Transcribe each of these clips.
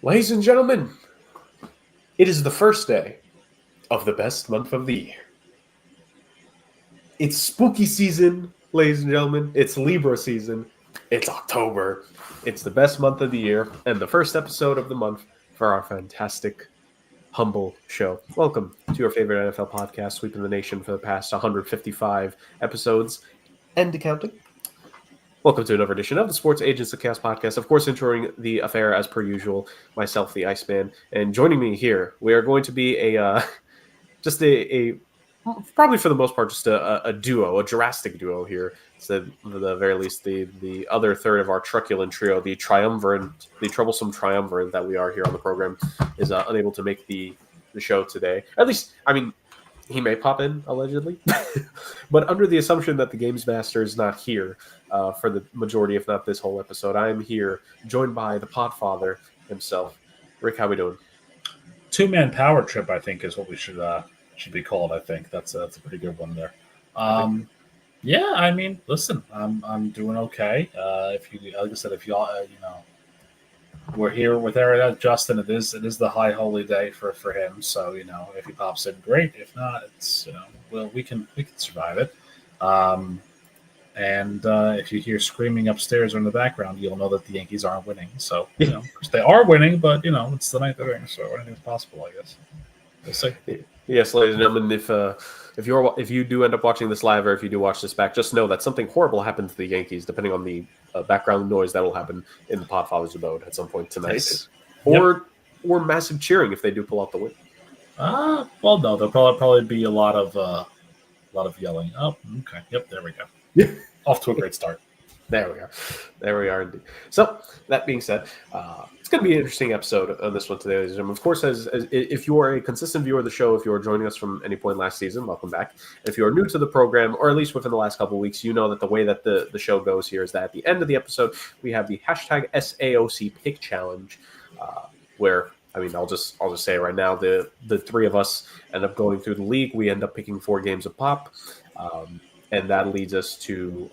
Ladies and gentlemen, it is the first day of the best month of the year. It's spooky season, ladies and gentlemen. It's Libra season. It's October. It's the best month of the year and the first episode of the month for our fantastic, humble show. Welcome to your favorite NFL podcast, sweeping the nation for the past 155 episodes and counting. Welcome to another edition of the Sports Agents of Chaos podcast. Of course, introing the affair as per usual, myself, the Iceman, and joining me here, we are going to be probably for the most part, just a duo, a Jurassic duo here. So, at the very least, the other third of our truculent trio, the troublesome triumvirate that we are here on the program, is unable to make the show today. At least, I mean, he may pop in, allegedly. But under the assumption that the Games Master is not here for the majority, if not this whole episode, I am here, joined by the Podfather himself. Rick, how we doing? Two-man power trip, I think, is what we should be called. I think that's a pretty good one there. Yeah, I mean, listen, I'm doing okay. If you, like I said, if y'all, we're here with Justin. It is the high holy day for him. So if he pops in, great. If not, it's well, we can survive it. And if you hear screaming upstairs or in the background, you'll know that the Yankees aren't winning. So of course they are winning, but it's the ninth inning, so anything's possible, I guess. We'll see. Yes, ladies and gentlemen, if you do end up watching this live or if you do watch this back, just know that something horrible happened to the Yankees, depending on the background noise that will happen in the Podfather's abode at some point tonight, Nice. or massive cheering if they do pull out the win. Well, no, there'll probably be a lot of yelling. Oh, okay, yep, there we go. Off to a great start. There we are indeed. So that being said, it's going to be an interesting episode on this one today, ladies and gentlemen. Of course, as if you are a consistent viewer of the show, if you are joining us from any point last season, welcome back. If you are new to the program, or at least within the last couple of weeks, you know that the way that the show goes here is that at the end of the episode, we have the hashtag SAOC Pick Challenge, where I'll just say it right now, the three of us end up going through the league. We end up picking 4 games of pop, and that leads us to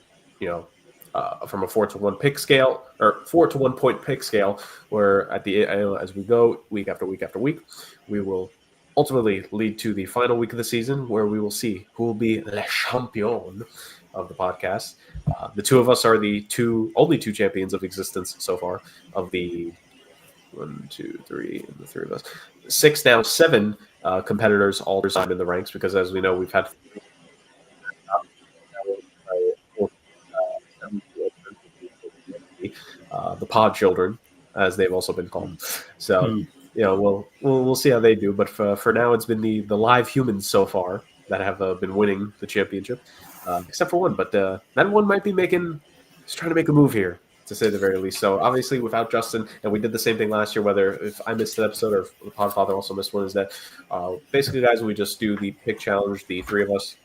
from a 4-to-1 pick scale, or 4-to-1 point pick scale, where at the as we go week after week after week, we will ultimately lead to the final week of the season, where we will see who will be le champion of the podcast. The two of us are the only two champions of existence so far of the 1, 2, 3, and the 3 of us. 6 now, 7 competitors all resigned in the ranks, because as we know, we've had the pod children, as they've also been called. So, we'll see how they do. But for now, it's been the live humans so far that have been winning the championship, except for one. But that one might be he's trying to make a move here, to say the very least. So obviously, without Justin, and we did the same thing last year, whether if I missed an episode or the Podfather also missed one, is that basically, guys, we just do the pick challenge, the 3 of us,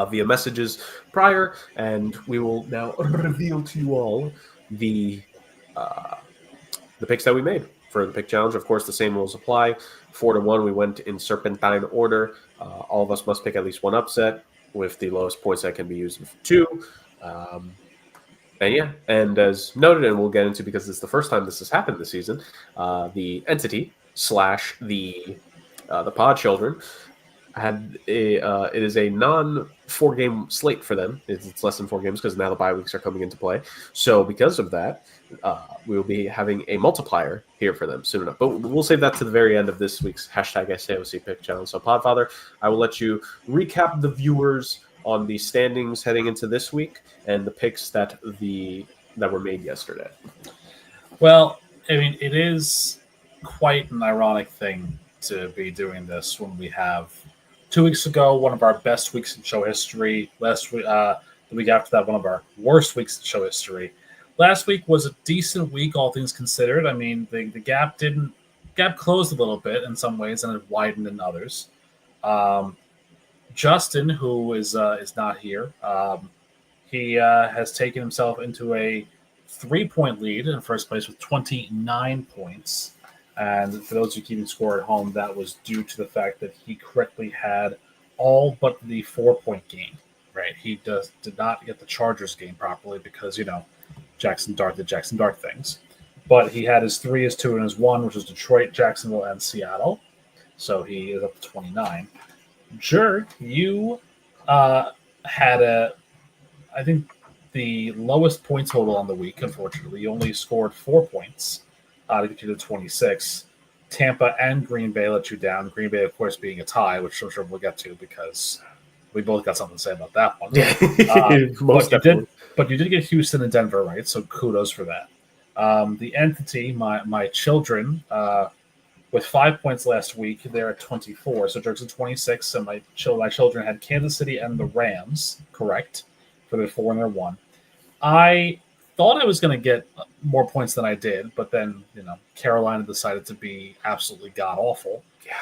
via messages prior, and we will now reveal to you all the picks that we made for the pick challenge. Of course, the same rules apply. 4-to-1, we went in serpentine order. All of us must pick at least one upset, with the lowest points that can be used with 2. And as noted, and we'll get into, because it's the first time this has happened this season, the entity / the pod children had it is a non-4 game slate for them. It's less than 4 games, because now the bye weeks are coming into play. So because of that, we will be having a multiplier here for them soon enough. But we'll save that to the very end of this week's hashtag SAOC Pick Challenge. So Podfather, I will let you recap the viewers on the standings heading into this week and the picks that were made yesterday. Well, I mean, it is quite an ironic thing to be doing this when we have 2 weeks ago one of our best weeks in show history. Last week, the week after that, one of our worst weeks in show history. Last week was a decent week, all things considered. I mean, the gap closed a little bit in some ways, and it widened in others. Justin, who is not here, he has taken himself into a 3-point lead in first place with 29 points. And for those of you keeping score at home, that was due to the fact that he correctly had all but the 4-point game. Right? He did not get the Chargers game properly because Jackson Dart did Jackson Dart things. But he had his 3, his 2, and his 1, which was Detroit, Jacksonville, and Seattle. So he is up to 29. Jerk, you had I think, the lowest point total on the week, unfortunately. You only scored 4 points to get you to 26. Tampa and Green Bay let you down. Green Bay, of course, being a tie, which I'm sure we'll get to because we both got something to say about that one. Yeah, most definitely. But you did get Houston and Denver right, so kudos for that. The entity, my children, with 5 points last week, they're at 24. So Jerk's at 26, and my children had Kansas City and the Rams, correct, for their 4 and their 1. I thought I was going to get more points than I did, but then, Carolina decided to be absolutely god-awful. Yeah.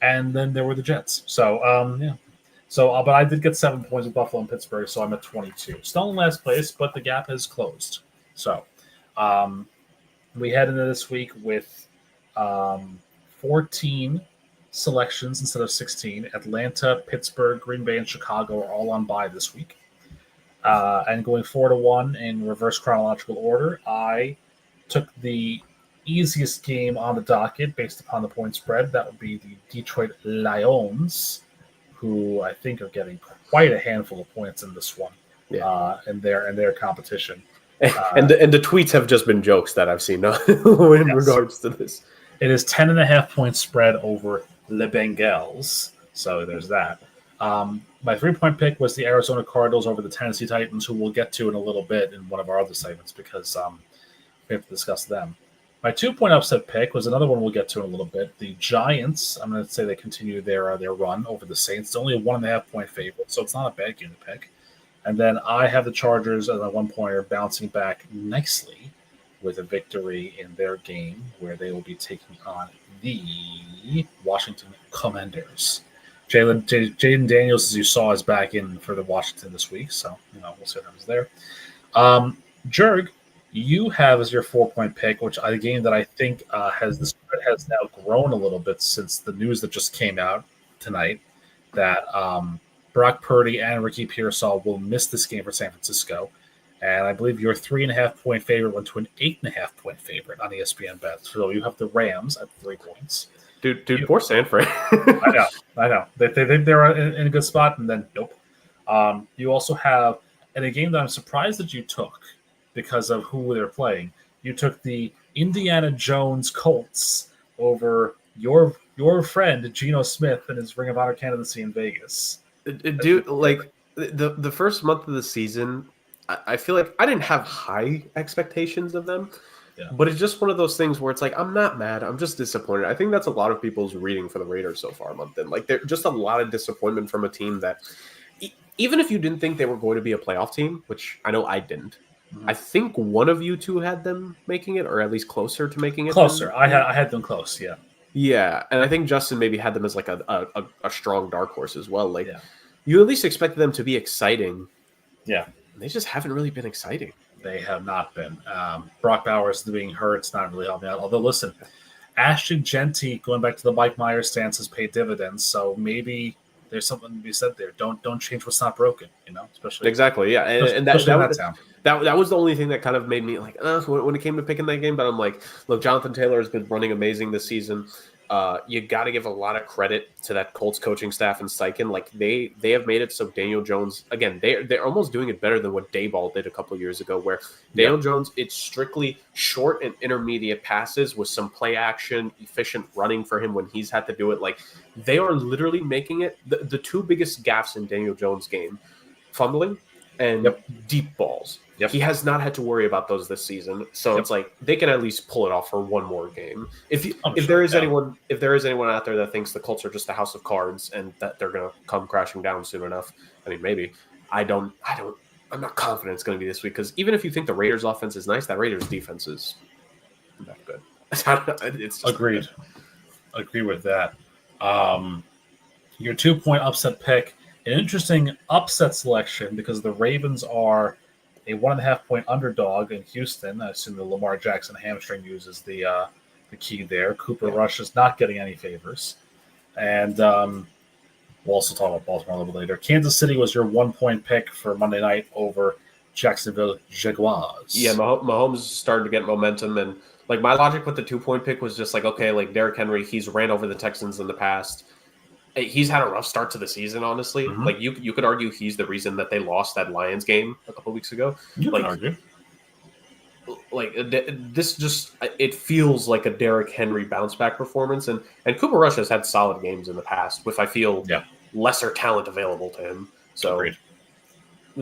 And then there were the Jets. So, yeah. So, but I did get 7 points with Buffalo and Pittsburgh, so I'm at 22. Still in last place, but the gap has closed. So, we head into this week with 14 selections instead of 16. Atlanta, Pittsburgh, Green Bay, and Chicago are all on bye this week. And going 4-1 in reverse chronological order, I took the easiest game on the docket based upon the point spread. That would be the Detroit Lions, who I think are getting quite a handful of points in this one, in their competition. And the tweets have just been jokes that I've seen in regards to this. It is 10.5 point spread over Le Bengals, so there's that. My 3-point pick was the Arizona Cardinals over the Tennessee Titans, who we'll get to in a little bit in one of our other segments because we have to discuss them. My 2-point upset pick was another one we'll get to in a little bit. The Giants, I'm going to say they continue their run over the Saints. It's only a 1.5 point favorite, so it's not a bad game to pick. And then I have the Chargers as a 1-pointer bouncing back nicely with a victory in their game where they will be taking on the Washington Commanders. Jaden Daniels, as you saw, is back in for the Washington this week, so we'll see what happens there. Jurg, you have as your 4-point pick, which a game that I think has now grown a little bit since the news that just came out tonight that Brock Purdy and Ricky Pearsall will miss this game for San Francisco. And I believe your 3.5 point favorite went to an 8.5 point favorite on ESPN Bet. So you have the Rams at 3 points. Dude, poor San Fran. I know. They're in a good spot, and then nope. You also have, in a game that I'm surprised that you took because of who they're playing, you took the Indiana Jones Colts over your friend Geno Smith and his Ring of Honor candidacy in Vegas. Dude, like the first month of the season, I feel like I didn't have high expectations of them. Yeah. But it's just one of those things where it's like, I'm not mad. I'm just disappointed. I think that's a lot of people's reading for the Raiders so far, Moncton. Like, there's just a lot of disappointment from a team that, even if you didn't think they were going to be a playoff team, which I know I didn't, I think one of you two had them making it, or at least closer to making it. Closer. I had them close, yeah. Yeah, and I think Justin maybe had them as like a strong dark horse as well. Like, you at least expected them to be exciting. Yeah. They just haven't really been exciting. They have not been. Brock Bowers being hurt, it's not really helping out. Although, listen, Ashton Genty, going back to the Mike Myers stance, has paid dividends. So maybe there's something to be said there. Don't change what's not broken, especially. Exactly, yeah. And that was the only thing that kind of made me like, when it came to picking that game. But I'm like, look, Jonathan Taylor has been running amazing this season. You got to give a lot of credit to that Colts coaching staff and Steichen. Like they have made it so Daniel Jones, again, they're almost doing it better than what Dayball did a couple of years ago, where Daniel Jones, it's strictly short and intermediate passes with some play action, efficient running for him when he's had to do it. Like they are literally making it the two biggest gaffes in Daniel Jones' game, fumbling and deep balls. Yep. He has not had to worry about those this season, so it's like they can at least pull it off for one more game. If there is anyone out there that thinks the Colts are just a house of cards and that they're going to come crashing down soon enough, I mean, maybe. I'm not confident it's going to be this week because even if you think the Raiders' offense is nice, that Raiders' defense is not good. It's just agreed. Agree with that. Your 2-point upset pick, an interesting upset selection because the Ravens are a 1.5 point underdog in Houston. I assume the Lamar Jackson hamstring news is the key there. Cooper Rush is not getting any favors. And we'll also talk about Baltimore a little bit later. Kansas City was your 1-point pick for Monday night over Jacksonville Jaguars. Yeah, Mahomes started to get momentum, and Like my logic with the 2-point pick was just like, okay, like Derrick Henry, he's ran over the Texans in the past. He's had a rough start to the season, honestly. Mhm. Like you could argue he's the reason that they lost that Lions game a couple weeks ago. You like, can argue. Like this just it feels like a Derrick Henry bounce back performance, and Cooper Rush has had solid games in the past with I feel lesser talent available to him. So Agreed.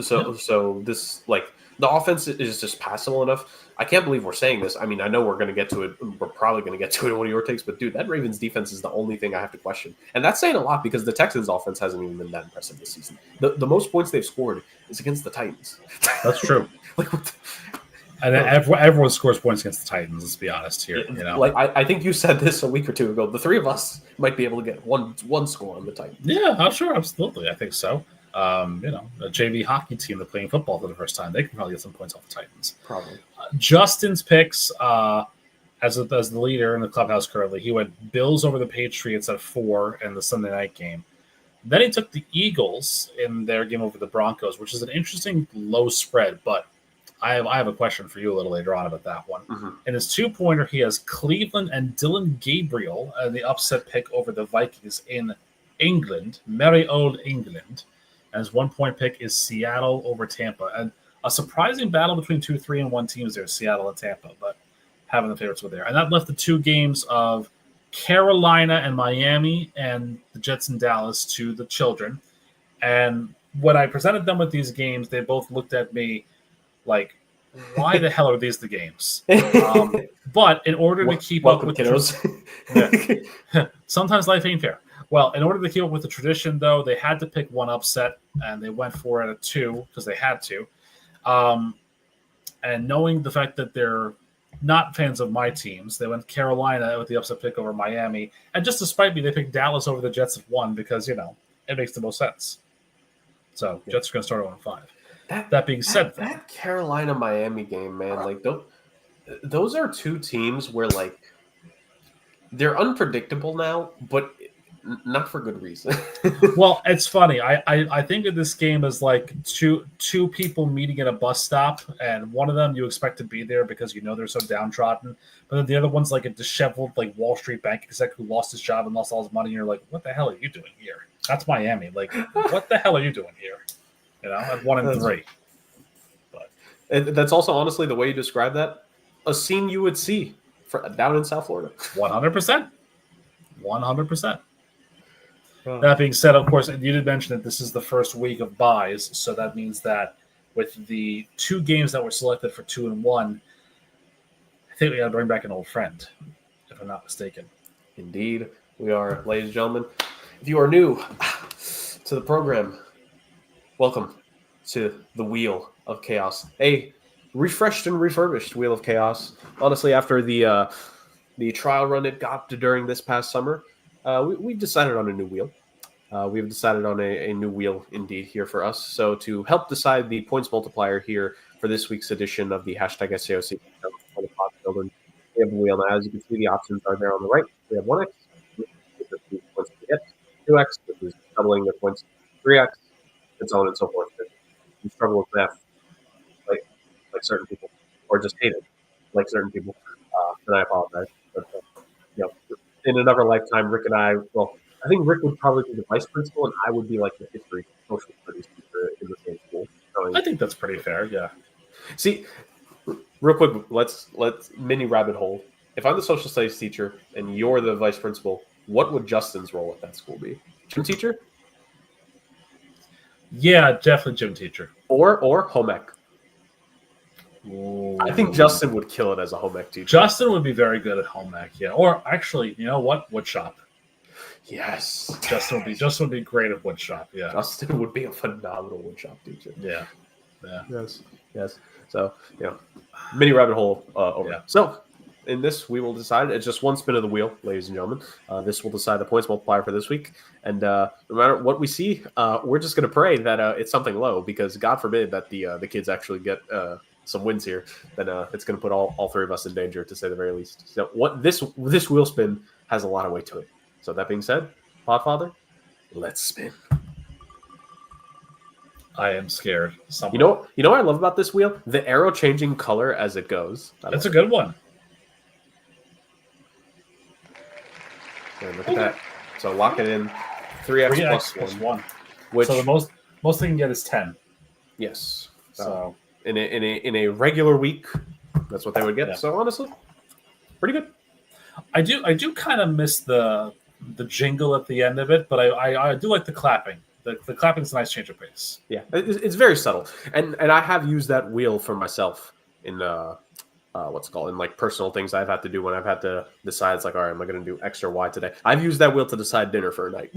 So this like the offense is just passable enough. I can't believe we're saying this. I mean, I know we're going to get to it. We're probably going to get to it in one of your takes, but dude, that Ravens defense is the only thing I have to question, and that's saying a lot because the Texans offense hasn't even been that impressive this season. The most points they've scored is against the Titans. That's true. Like what? And everyone scores points against the Titans. Let's be honest here. You know, like I think you said this a week or two ago. The three of us might be able to get one score on the Titans. Yeah, I'm sure, absolutely. I think so. You know, a JV hockey team that's playing football for the first time, they can probably get some points off the Titans. Probably. Justin's picks as the leader in the clubhouse currently, he went Bills over the Patriots at 4 in the Sunday night game. Then he took the Eagles in their game over the Broncos, which is an interesting low spread, but I have a question for you a little later on about that one. Mm-hmm. In his 2-pointer, he has Cleveland and Dylan Gabriel and the upset pick over the Vikings in England, merry old England. And his 1-point pick is Seattle over Tampa. And a surprising battle between 2, 3, and 1 teams there, Seattle and Tampa, but having the favorites were there. And that left the 2 games of Carolina and Miami and the Jets and Dallas to the children. And when I presented them with these games, they both looked at me like, why the hell are these the games? But in order to keep up with kiddos. Sometimes life ain't fair. Well, in order to keep up with the tradition, though, they had to pick one upset, and they went for it at 2 because they had to. And knowing the fact that they're not fans of my teams, they went Carolina with the upset pick over Miami. And just to spite me, they picked Dallas over the Jets at 1 because, you know, it makes the most sense. So Jets are going to start at 1-5. That being said, that Carolina-Miami game, man, like those are 2 teams where, like, they're unpredictable now, but not for good reason. Well, it's funny. I think of this game as like two people meeting at a bus stop, and one of them you expect to be there because you know they're so downtrodden, but then the other one's like a disheveled like Wall Street bank exec who lost his job and lost all his money, and you're like, what the hell are you doing here? That's Miami. Like, what the hell are you doing here? You know, at 1 and 3. But that's also honestly the way you describe that, a scene you would see down in South Florida. 100%. 100%. That being said, of course, you did mention that this is the first week of buys, so that means that with the 2 games that were selected for 2 and 1, I think we got to bring back an old friend, if I'm not mistaken. Indeed, we are, ladies and gentlemen. If you are new to the program, welcome to the Wheel of Chaos, a refreshed and refurbished Wheel of Chaos. Honestly, after the trial run it got during this past summer, we decided on a new wheel. We've decided on a new wheel indeed here for us. So to help decide the points multiplier here for this week's edition of the hashtag SAOC for the pod building, we have the wheel now. As you can see, the options are there on the right. We have 1x, which is the points we get, 2x, which is doubling the points, 3x, and so on and so forth. If you struggle with math, like certain people, or just hate it, like certain people, then I apologize. But, you know, in another lifetime, Rick and I, well, I think Rick would probably be the vice principal, and I would be like the history social studies teacher in the same school. I think that's pretty fair, yeah. See, real quick, let's mini rabbit hole. If I'm the social studies teacher and you're the vice principal, what would Justin's role at that school be? Gym teacher? Yeah, definitely gym teacher. Or home ec. Ooh. I think Justin would kill it as a home ec teacher. Justin would be very good at home ec, yeah. Or actually, you know what? Wood shop. Yes. Justin would be great at wood shop, yeah. Justin would be a phenomenal wood shop teacher. Yeah. Yes. So, mini rabbit hole over. Yeah. So, in this, we will decide. It's just one spin of the wheel, ladies and gentlemen. This will decide the points multiplier for this week. And no matter what we see, we're just going to pray that it's something low, because God forbid that the kids actually get some wins here. Then it's going to put all 3 of us in danger, to say the very least. So, what this wheel spin has a lot of weight to it. So that being said, Podfather, let's spin. I am scared. You know what I love about this wheel? The arrow changing color as it goes. That's a good one. And look at that. So lock it in. 3x plus 1. Which, so the most they can get is 10. Yes. So in a regular week, that's what they would get. Yeah. So honestly, pretty good. I do kind of miss the jingle at the end of it, but I do like the clapping. The clapping's a nice change of pace. Yeah, it's very subtle, and I have used that wheel for myself in what's it called, in like personal things I've had to do when I've had to decide. It's like, all right, am I going to do X or Y today? I've used that wheel to decide dinner for a night.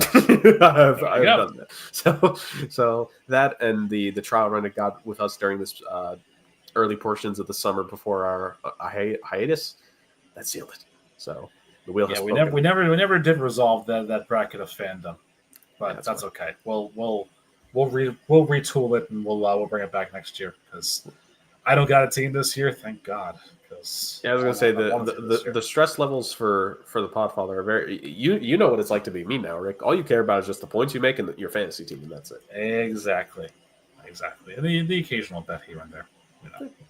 I've done that. So that and the trial run it got with us during this early portions of the summer before our hiatus, that sealed it. So the wheel. Yeah, we never did resolve that bracket of fandom. But that's okay. We'll retool it and we'll bring it back next year because I don't got a team this year, thank God. Yeah, I was gonna say the stress levels for the Podfather are very. You know what it's like to be me now, Rick. All you care about is just the points you make and your fantasy team, and that's it. Exactly. And the occasional bet here and there.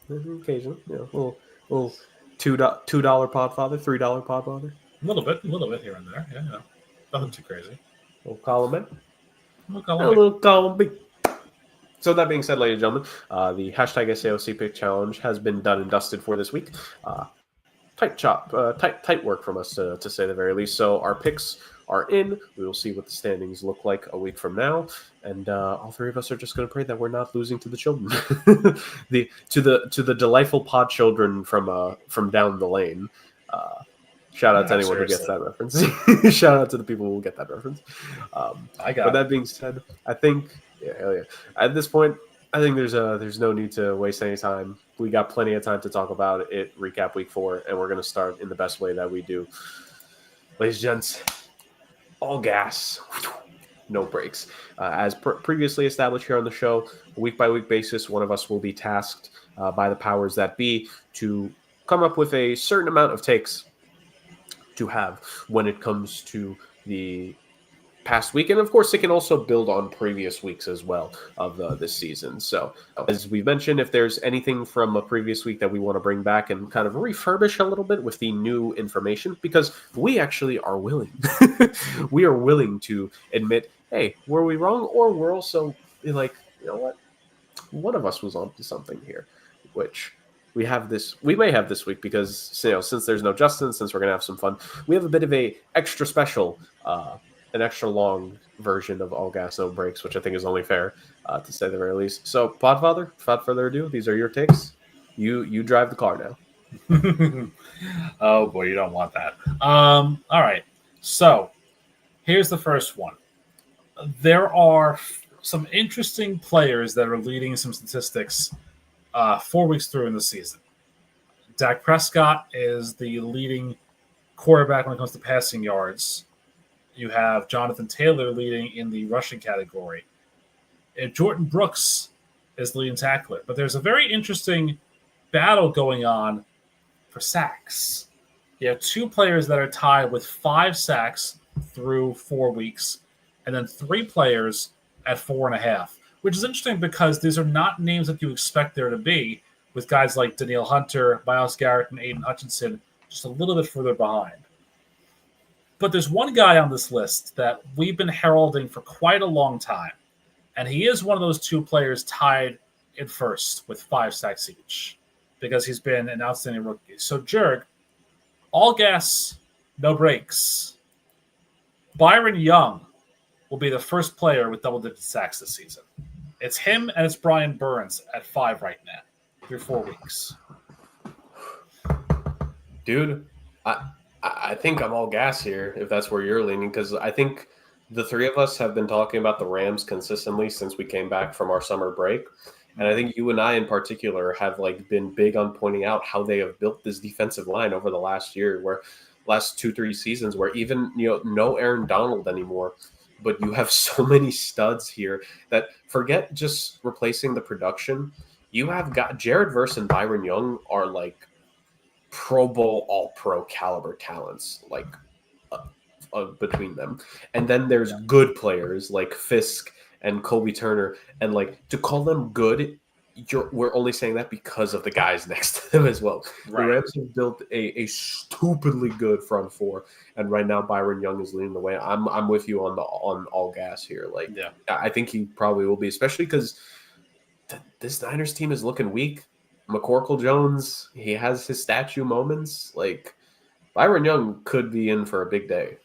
Occasionally, little $2 Podfather, $3 Podfather. A little bit here and there. Yeah, nothing too crazy. Little column A. Little column B. So that being said, ladies and gentlemen, the hashtag SAOC pick challenge has been done and dusted for this week. Tight work from us to say the very least. So our picks are in. We will see what the standings look like a week from now, and all three of us are just going to pray that we're not losing to the children, to the delightful pod children from down the lane. Shout out to anyone who gets that reference. Shout out to the people who will get that reference. But that being said, I think, hell yeah. At this point, I think there's no need to waste any time. We got plenty of time to talk about it, recap week 4, and we're going to start in the best way that we do. Ladies and gents, all gas, no breaks. As previously established here on the show, a week-by-week basis, one of us will be tasked by the powers that be to come up with a certain amount of takes to have when it comes to the past week, and of course it can also build on previous weeks as well of this season. So as we mentioned, if there's anything from a previous week that we want to bring back and kind of refurbish a little bit with the new information, because we actually are willing we are willing to admit, hey, were we wrong? Or we're also like, you know what, one of us was onto something here, which we may have this week because since there's no Justin, since we're gonna have some fun, we have a bit of a extra special, an extra long version of All Gas No Breaks, which I think is only fair to say the very least. So, Podfather, without further ado, these are your takes. You drive the car now. Oh boy, you don't want that. All right, so here's the first one. There are some interesting players that are leading some statistics 4 weeks through in the season. Dak Prescott is the leading quarterback when it comes to passing yards. You have Jonathan Taylor leading in the rushing category. And Jordan Brooks is the leading tackler. But there's a very interesting battle going on for sacks. You have 2 players that are tied with 5 sacks through 4 weeks, and then 3 players at 4.5. Which is interesting because these are not names that you expect there to be, with guys like Danielle Hunter, Myles Garrett, and Aiden Hutchinson just a little bit further behind. But there's one guy on this list that we've been heralding for quite a long time, and he is one of those 2 players tied in first with 5 sacks each because he's been an outstanding rookie. So, Jurg, all gas, no breaks. Byron Young will be the first player with double-digit sacks this season. It's him and it's Brian Burns at 5 right now through 4 weeks. Dude, I think I'm all gas here if that's where you're leaning, because I think the 3 of us have been talking about the Rams consistently since we came back from our summer break. And I think you and I in particular have been big on pointing out how they have built this defensive line over the last year, where last 2-3 seasons where even, no Aaron Donald anymore, but you have so many studs here that forget just replacing the production. You have got Jared Verse and Byron Young are Pro Bowl, All-Pro caliber talents, between them. And then there's good players like Fisk and Kobe Turner, and to call them good we're only saying that because of the guys next to them as well. Right. The Rams have built a stupidly good front four, and right now Byron Young is leading the way. I'm with you on all gas here. Like, Yeah. I think he probably will be, especially because this Niners team is looking weak. McCorkle Jones, he has his statue moments. Like, Byron Young could be in for a big day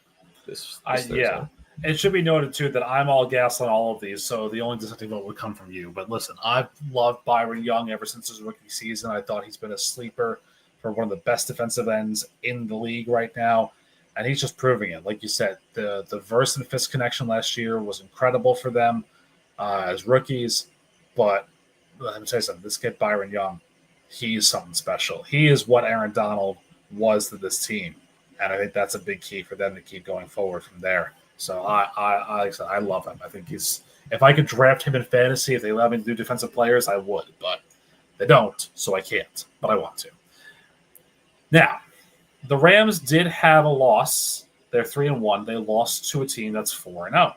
this Thursday. Yeah. It should be noted, too, that I'm all gas on all of these, so the only dissenting vote would come from you. But listen, I've loved Byron Young ever since his rookie season. I thought he's been a sleeper for one of the best defensive ends in the league right now, and he's just proving it. Like you said, the verse and fist connection last year was incredible for them as rookies. But let me tell you something, this kid Byron Young, he's something special. He is what Aaron Donald was to this team, and I think that's a big key for them to keep going forward from there. So I love him. I think if I could draft him in fantasy, if they allow me to do defensive players, I would, but they don't, so I can't, but I want to. Now, the Rams did have a loss. They're 3-1. They lost to a team that's 4-0.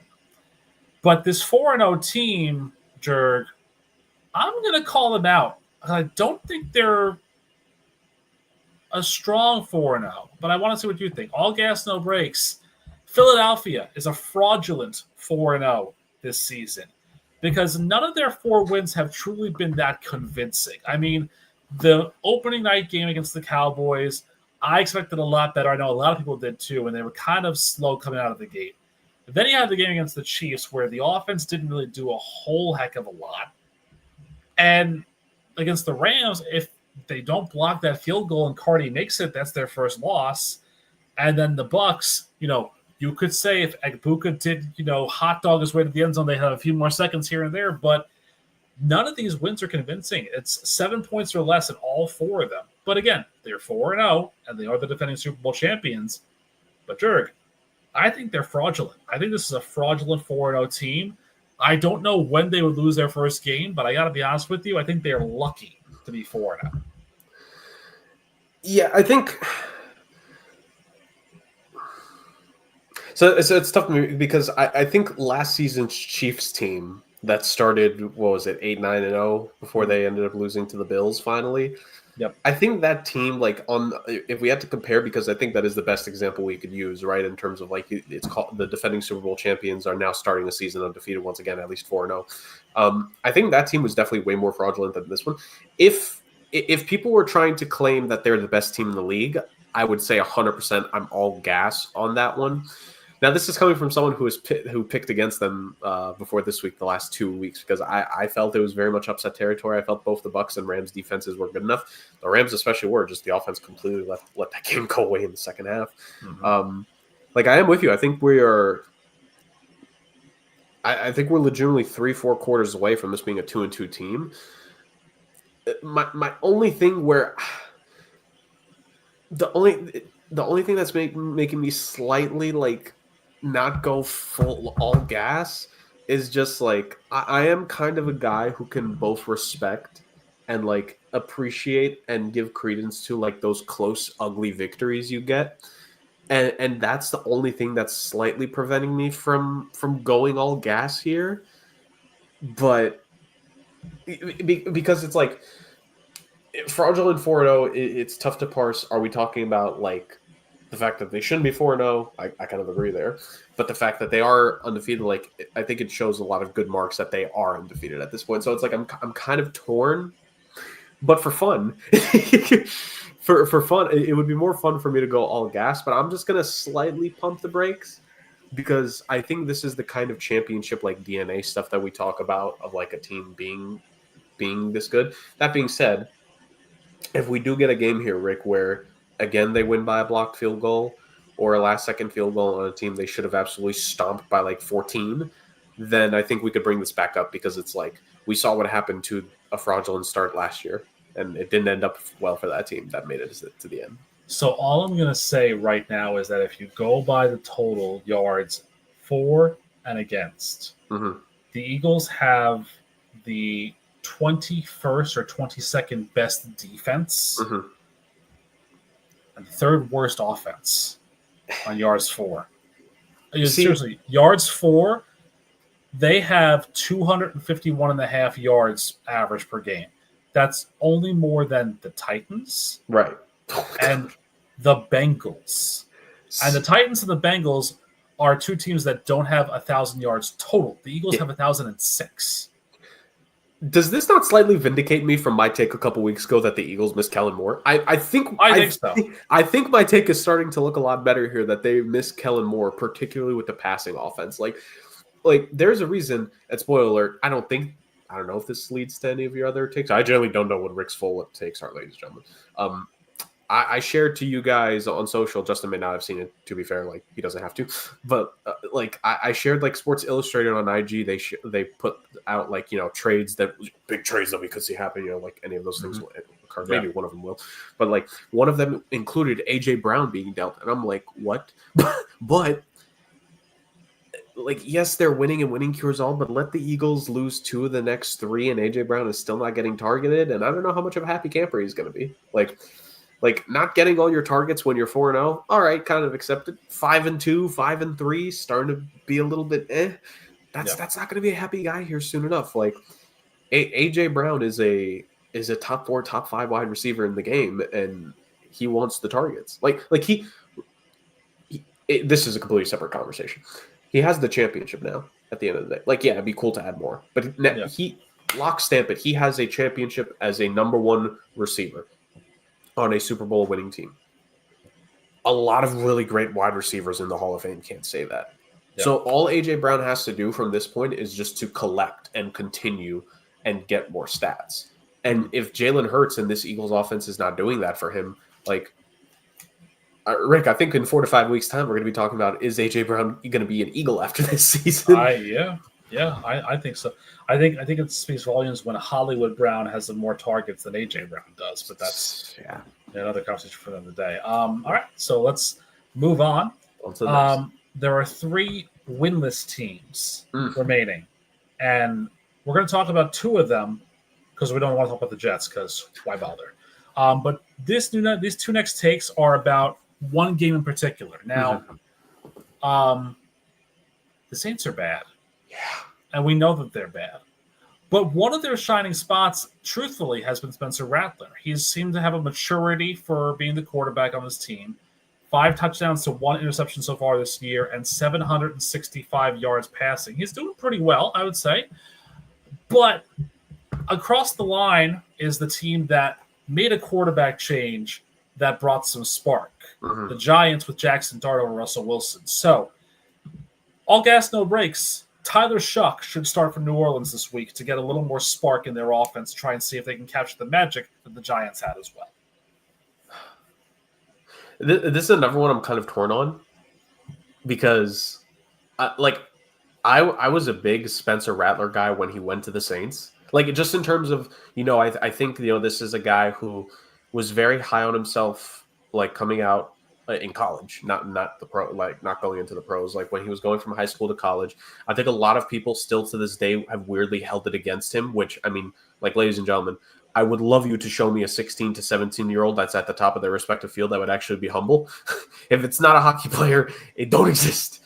But this 4-0 team, Jurg, I'm going to call them out. I don't think they're a strong 4-0, but I want to see what you think. All gas, no brakes. Philadelphia is a fraudulent 4-0 this season because none of their 4 wins have truly been that convincing. I mean, the opening night game against the Cowboys, I expected a lot better. I know a lot of people did too, and they were kind of slow coming out of the gate. But then you had the game against the Chiefs where the offense didn't really do a whole heck of a lot. And against the Rams, if they don't block that field goal and Cardi makes it, that's their first loss. And then the Bucs, you could say if Agbuka did, hot dog his way to the end zone, they have a few more seconds here and there, but none of these wins are convincing. It's 7 points or less in all 4 of them. But again, they're 4-0, and they are the defending Super Bowl champions. But, Jurg, I think they're fraudulent. I think this is a fraudulent 4-0 team. I don't know when they would lose their first game, but I got to be honest with you, I think they're lucky to be 4-0. Yeah, I think... So it's tough because I think last season's Chiefs team that started, 8-9-0 before they ended up losing to the Bills finally. Yep. I think that team, if we had to compare, because I think that is the best example we could use, right? In terms of it's called the defending Super Bowl champions are now starting the season undefeated once again, at least 4-0. I think that team was definitely way more fraudulent than this one. If people were trying to claim that they're the best team in the league, I would say 100% I'm all gas on that one. Now, this is coming from someone who picked against them before this week, the last 2 weeks, because I felt it was very much upset territory. I felt both the Bucs and Rams defenses were good enough. The Rams especially were. Just the offense completely let that game go away in the second half. Mm-hmm. I am with you. I think we are. I think we're legitimately 3-4 quarters away from this being a 2-2 team. My only thing where the only thing that's making me slightly not go full all gas is just I am kind of a guy who can both respect and appreciate and give credence to those close, ugly victories you get. And that's the only thing that's slightly preventing me from going all gas here. But because it's fraudulent 4-0, it's tough to parse. Are we talking about the fact that they shouldn't be 4-0? I kind of agree there. But the fact that they are undefeated, I think it shows a lot of good marks that they are undefeated at this point. So it's I'm kind of torn. But for fun, for fun, it would be more fun for me to go all gas. But I'm just gonna slightly pump the brakes because I think this is the kind of championship DNA stuff that we talk about of a team being this good. That being said, if we do get a game here, Rick, where again they win by a blocked field goal or a last-second field goal on a team they should have absolutely stomped by 14, then I think we could bring this back up because it's we saw what happened to a fraudulent start last year, and it didn't end up well for that team that made it to the end. So all I'm going to say right now is that if you go by the total yards for and against, mm-hmm. the Eagles have the 21st or 22nd best defense mm-hmm. and the 3rd worst offense on yards for. Seriously, yards for, They have 251.5 yards average per game. That's only more than the Titans Right. and the Bengals. And the Titans and the Bengals are two teams that don't have 1,000 yards total. The Eagles have 1,006. Does this not slightly vindicate me from my take a couple weeks ago that the Eagles missed Kellen Moore? I think so. I think my take is starting to look a lot better here that they missed Kellen Moore, particularly with the passing offense. Like there's a reason. And spoiler alert, I don't know if this leads to any of your other takes. I generally don't know what Rick's full takes are, ladies and gentlemen. I shared to you guys on social. Justin may not have seen it, to be fair. Like, he doesn't have to. But, I shared, like, Sports Illustrated on IG. They put out, like, trades big trades that we could see happen. Like, any of those things will occur. Maybe one of them will. But, like, one of them included A.J. Brown being dealt. And I'm like, what? But, like, yes, they're winning and winning cures all. But let the Eagles lose 2 of the next 3, and A.J. Brown is still not getting targeted. And I don't know how much of a happy camper he's going to be. Like not getting all your targets when you're 4-0, all right, kind of accepted. 5-2, 5-3, starting to be a little bit That's not going to be a happy guy here soon enough. Like AJ Brown is a top 4, top 5 wide receiver in the game, and he wants the targets. This is a completely separate conversation. He has the championship now. At the end of the day, it'd be cool to add more, but he lock stamp it. He has a championship as a number 1 receiver on a Super Bowl winning team. A lot of really great wide receivers in the Hall of Fame can't say that. Yeah. So all A.J. Brown has to do from this point is just to collect and continue and get more stats. And if Jalen Hurts and this Eagles offense is not doing that for him, Rick, I think in 4 to 5 weeks' time, we're going to be talking about, is A.J. Brown going to be an Eagle after this season? I think so. I think it speaks volumes when Hollywood Brown has more targets than AJ Brown does, but that's another conversation for another day. All right, so let's move on. There are 3 winless teams remaining, and we're going to talk about 2 of them because we don't want to talk about the Jets because why bother? But these 2 next takes are about one game in particular. Now, the Saints are bad. Yeah. And we know that they're bad. But one of their shining spots, truthfully, has been Spencer Rattler. He's seemed to have a maturity for being the quarterback on his team. 5 touchdowns to 1 interception so far this year and 765 yards passing. He's doing pretty well, I would say. But across the line is the team that made a quarterback change that brought some spark. The Giants with Jackson Dart over Russell Wilson. So, all gas, no brakes. Tyler Shuck should start for New Orleans this week to get a little more spark in their offense, try and see if they can capture the magic that the Giants had as well. This is another one I'm kind of torn on because, I was a big Spencer Rattler guy when he went to the Saints. Just in terms of, I think, this is a guy who was very high on himself, coming out in college, not the pro, not going into the pros. When he was going from high school to college, I think a lot of people still to this day have weirdly held it against him, which, I mean, ladies and gentlemen, I would love you to show me a 16 to 17-year-old that's at the top of their respective field that would actually be humble. If it's not a hockey player, it don't exist.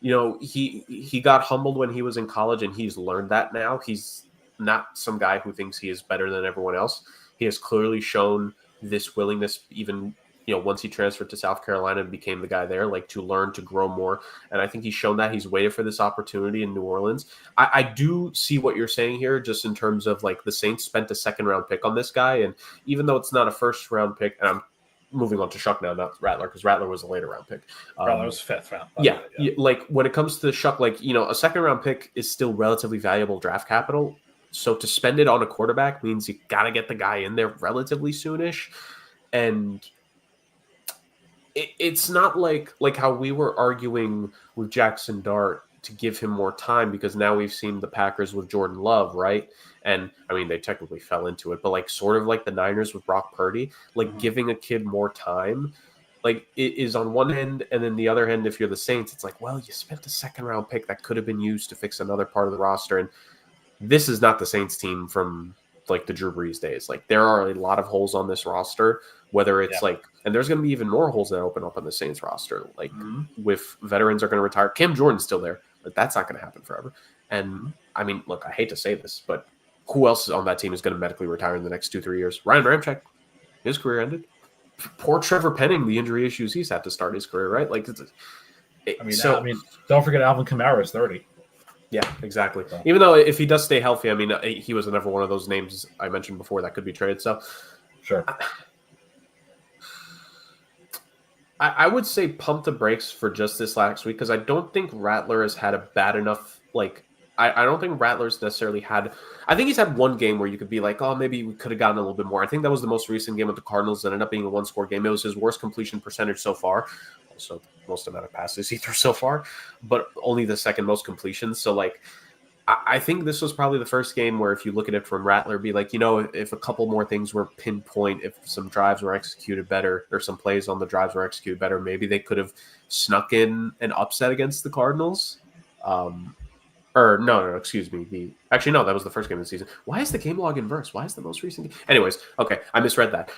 He got humbled when he was in college, and he's learned that now. He's not some guy who thinks he is better than everyone else. He has clearly shown this willingness, even once he transferred to South Carolina and became the guy there, to learn, to grow more. And I think he's shown that. He's waited for this opportunity in New Orleans. I do see what you're saying here, just in terms of the Saints spent a 2nd-round pick on this guy. And even though it's not a 1st-round pick, and I'm moving on to Shuck now, not Rattler, because Rattler was a later-round pick. Rattler was 5th round. Yeah. When it comes to Shuck, a 2nd-round pick is still relatively valuable draft capital. So to spend it on a quarterback means you got to get the guy in there relatively soonish. And it's not like how we were arguing with Jackson Dart to give him more time, because now we've seen the Packers with Jordan Love, right? And I mean, they technically fell into it, but sort of like the Niners with Brock Purdy, giving a kid more time, it is on one end, and then the other end, if you're the Saints, it's well, you spent a 2nd-round pick that could have been used to fix another part of the roster. And this is not the Saints team from the Drew Brees days. There are a lot of holes on this roster, whether it's and there's going to be even more holes that open up on the Saints roster. With veterans are going to retire. Cam Jordan's still there. but that's not going to happen forever. And I mean, look, I hate to say this, but who else on that team is going to medically retire in the next 2-3 years? Ryan Ramczyk, his career ended. Poor Trevor Penning, the injury issues he's had to start his career, right? Like, I mean, don't forget Alvin Kamara is 30. Yeah, exactly. So. Even though if he does stay healthy, I mean, he was never one of those names I mentioned before that could be traded. So, sure. I would say pump the brakes for just this last week because I don't think Rattler has had a bad enough, like, I don't think Rattler's necessarily had – I think he's had one game where you could be like, oh, maybe we could have gotten a little bit more. I think that was the most recent game with the Cardinals. It ended up being a one-score game. It was his worst completion percentage so far. Also, most amount of passes he threw so far, but only the second most completions. So, like, I think this was probably the first game where if you look at it from Rattler, be like, if a couple more things were pinpoint, if some drives were executed better or some plays on the drives were executed better, maybe they could have snuck in an upset against the Cardinals. Excuse me. That was the first game of the season. Why is the game log inverse? Why is the most recent game? Anyways, okay, I misread that.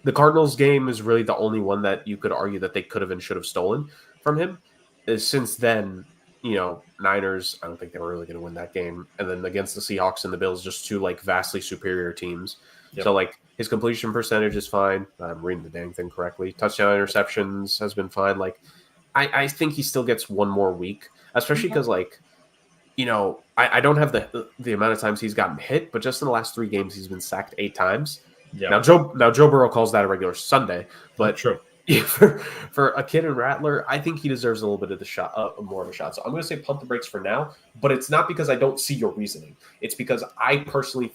The Cardinals game is really the only one that you could argue that they could have and should have stolen from him. Since then, Niners, I don't think they were really going to win that game. And then against the Seahawks and the Bills, just two like vastly superior teams. Yep. So like his completion percentage is fine. I'm reading the dang thing correctly. Touchdown interceptions has been fine. Like I think he still gets one more week, especially because I don't have the amount of times he's gotten hit, but just in the last 3 games, he's been sacked 8 times. Yep. Now Joe Burrow calls that a regular Sunday, but true. For a kid in Rattler, I think he deserves a little bit of the shot, more of a shot. So I'm going to say pump the brakes for now, but it's not because I don't see your reasoning. It's because I personally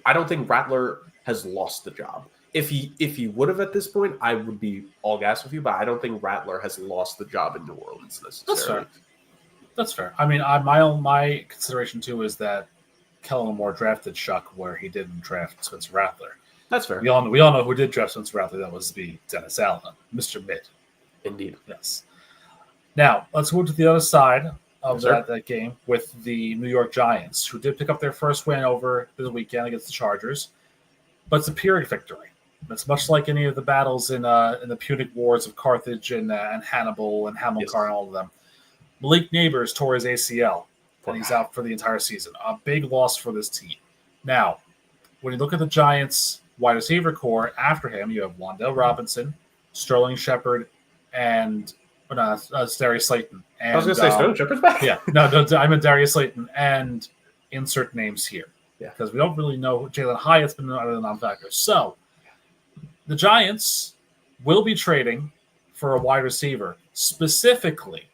I don't think Rattler has lost the job. If he would have at this point, I would be all gas with you, but I don't think Rattler has lost the job in New Orleans necessarily. That's fair. I mean, my consideration too is that Kellen Moore drafted Shuck where he didn't draft Spencer Rattler. That's fair. We all know who did draft Spencer Rattler. That was Dennis Allen, Mr. Mid. Indeed. Yes. Now, let's move to the other side of that game with the New York Giants, who did pick up their first win over this weekend against the Chargers. But it's a Pyrrhic victory. It's much like any of the battles in the Punic Wars of Carthage and Hannibal and Hamilcar and all of them. Malik Neighbors tore his ACL, and he's out for the entire season. A big loss for this team. Now, when you look at the Giants' wide receiver core, after him, you have Wan'Dale Robinson, Sterling Shepard, and Darius Slayton. And, I was going to say Sterling Shepard's back. Yeah, no, I meant Darius Slayton, and insert names here. Yeah, because we don't really know Jalen Hyatt's been another non-factor. So, the Giants will be trading for a wide receiver, specifically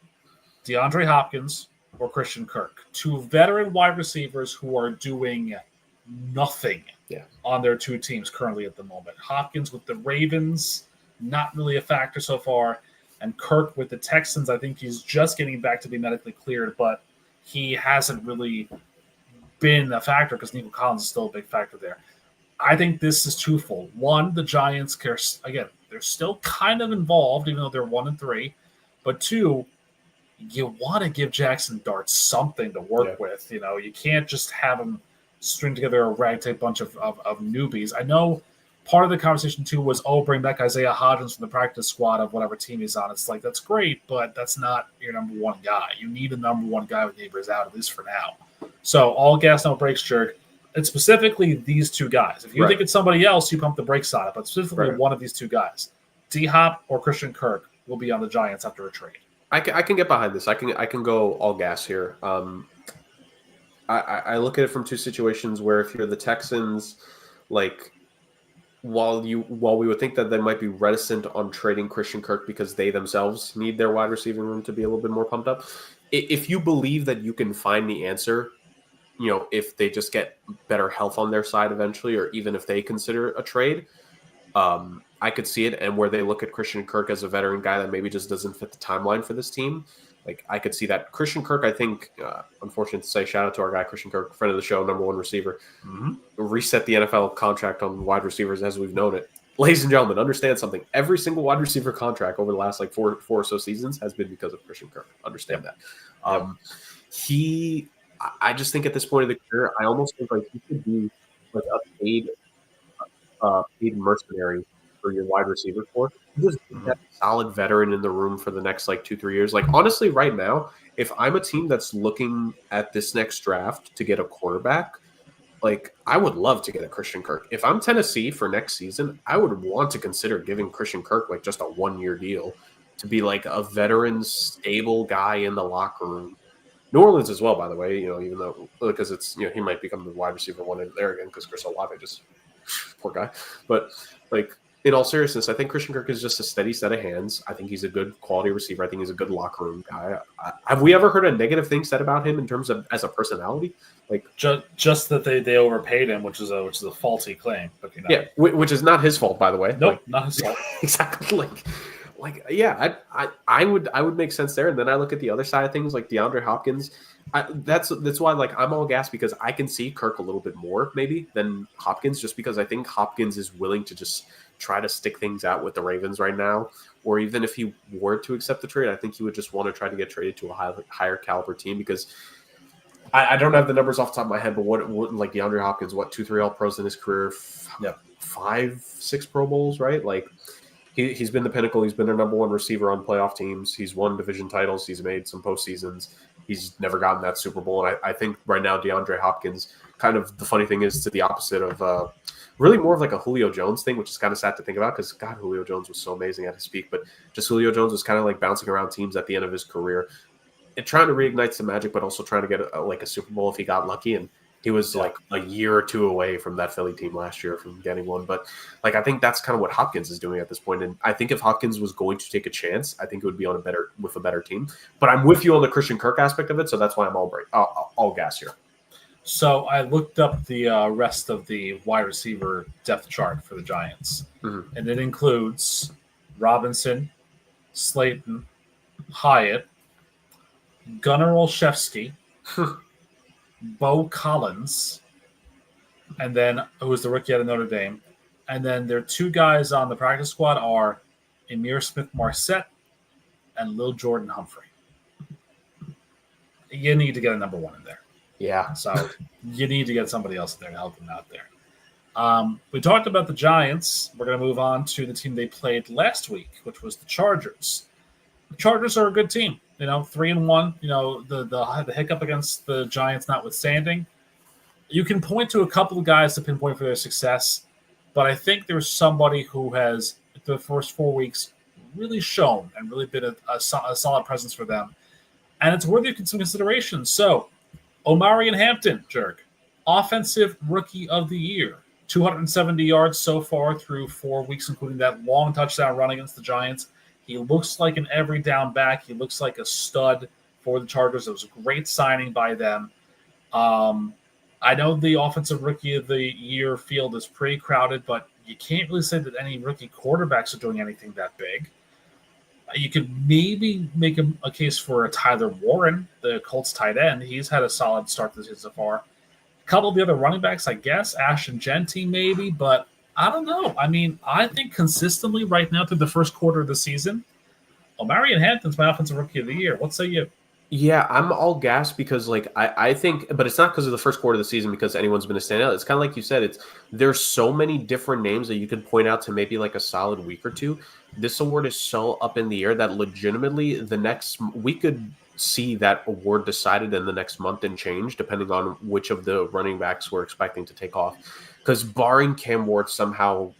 DeAndre Hopkins or Christian Kirk, 2 veteran wide receivers who are doing nothing on their 2 teams currently at the moment. Hopkins with the Ravens, not really a factor so far, and Kirk with the Texans. I think he's just getting back to be medically cleared, but he hasn't really been a factor because Nico Collins is still a big factor there. I think this is twofold. One, the Giants, again, they're still kind of involved, even though they're 1-3. But 2, you want to give Jackson Dart something to work with. You can't just have him string together a ragtag bunch of newbies. I know part of the conversation, too, was, bring back Isaiah Hodgins from the practice squad of whatever team he's on. It's like, that's great, but that's not your number one guy. You need a number one guy with Neighbors out, at least for now. So all gas, no brakes, jerk. It's specifically these 2 guys. If you think it's somebody else, you pump the brakes on it, but specifically one of these 2 guys. D-Hop or Christian Kirk will be on the Giants after a trade. I can get behind this. I can go all gas here. I look at it from 2 situations where if you're the Texans, like while we would think that they might be reticent on trading Christian Kirk because they themselves need their wide receiving room to be a little bit more pumped up, if you believe that you can find the answer, if they just get better health on their side eventually, or even if they consider a trade, I could see it. And where they look at Christian Kirk as a veteran guy that maybe just doesn't fit the timeline for this team, like I could see that. Christian Kirk, I think, unfortunate to say, shout out to our guy Christian Kirk, friend of the show, number 1 receiver, reset the NFL contract on wide receivers as we've known it. Ladies and gentlemen, understand something. Every single wide receiver contract over the last like four or so seasons has been because of Christian Kirk. Understand that. I just think at this point of the career, I almost think like he could be like a paid mercenary for your wide receiver core. You just get that solid veteran in the room for the next like 2-3 years. Like honestly, right now, if I'm a team that's looking at this next draft to get a quarterback, like I would love to get a Christian Kirk. If I'm Tennessee for next season, I would want to consider giving Christian Kirk like just a 1-year deal to be like a veteran, stable guy in the locker room. New Orleans as well, by the way, even though because it's he might become the wide receiver one in there again because Chris Olave just poor guy. But like in all seriousness, I think Christian Kirk is just a steady set of hands. I think he's a good quality receiver. I think he's a good locker room guy. Have we ever heard a negative thing said about him in terms of as a personality? Like just that they overpaid him, which is a faulty claim. But yeah, which is not his fault, by the way. Nope, not his fault. Exactly. Like yeah, I would make sense there. And then I look at the other side of things, like DeAndre Hopkins. That's why like I'm all gassed because I can see Kirk a little bit more maybe than Hopkins, just because I think Hopkins is willing to just try to stick things out with the Ravens right now. Or even if he were to accept the trade, I think he would just want to try to get traded to a higher caliber team because I don't have the numbers off the top of my head, but what like DeAndre Hopkins, 2-3 All-Pros in his career, 5-6 Pro Bowls, right? Like he's been the pinnacle. He's been their number one receiver on playoff teams. He's won division titles. He's made some postseasons. He's never gotten that Super Bowl. And I think right now DeAndre Hopkins, kind of the funny thing is to the opposite of really more of like a Julio Jones thing, which is kind of sad to think about because, God, Julio Jones was so amazing at his peak. But just Julio Jones was kind of like bouncing around teams at the end of his career and trying to reignite some magic, but also trying to get a Super Bowl if he got lucky. And he was like a year or two away from that Philly team last year from getting one. But like I think that's kind of what Hopkins is doing at this point. And I think if Hopkins was going to take a chance, I think it would be with a better team. But I'm with you on the Christian Kirk aspect of it, so that's why I'm all gas here. So I looked up the rest of the wide receiver depth chart for the Giants, and it includes Robinson, Slayton, Hyatt, Gunnar Olszewski, Bo Collins, and then who was the rookie out of Notre Dame. And then their two guys on the practice squad are Emir Smith-Marset and Lil Jordan Humphrey. You need to get a number one in there. Yeah. So you need to get somebody else in there to help them out there. We talked about the Giants. We're going to move on to the team they played last week, which was the Chargers. The Chargers are a good team. 3-1. The hiccup against the Giants notwithstanding, you can point to a couple of guys to pinpoint for their success, but I think there's somebody who has the first 4 weeks really shown and really been a solid presence for them, and it's worthy of some consideration. So, Omarion Hampton, offensive rookie of the year, 270 yards so far through 4 weeks, including that long touchdown run against the Giants. He looks like an every down back. He looks like a stud for the Chargers. It was a great signing by them. I know the offensive rookie of the year field is pretty crowded, but you can't really say that any rookie quarterbacks are doing anything that big. You could maybe make a case for a Tyler Warren, the Colts tight end. He's had a solid start this year so far. A couple of the other running backs, I guess, Ashton Genty maybe, but I don't know. I mean, I think consistently right now through the first quarter of the season, Omarion Hampton's my offensive rookie of the year. What say you? Yeah, I'm all gassed because I think, but it's not because of the first quarter of the season because anyone's been a standout. It's kind of like you said, there's so many different names that you could point out to maybe like a solid week or two. This award is so up in the air that legitimately we could see that award decided in the next month and change depending on which of the running backs we're expecting to take off. Because barring Cam Ward somehow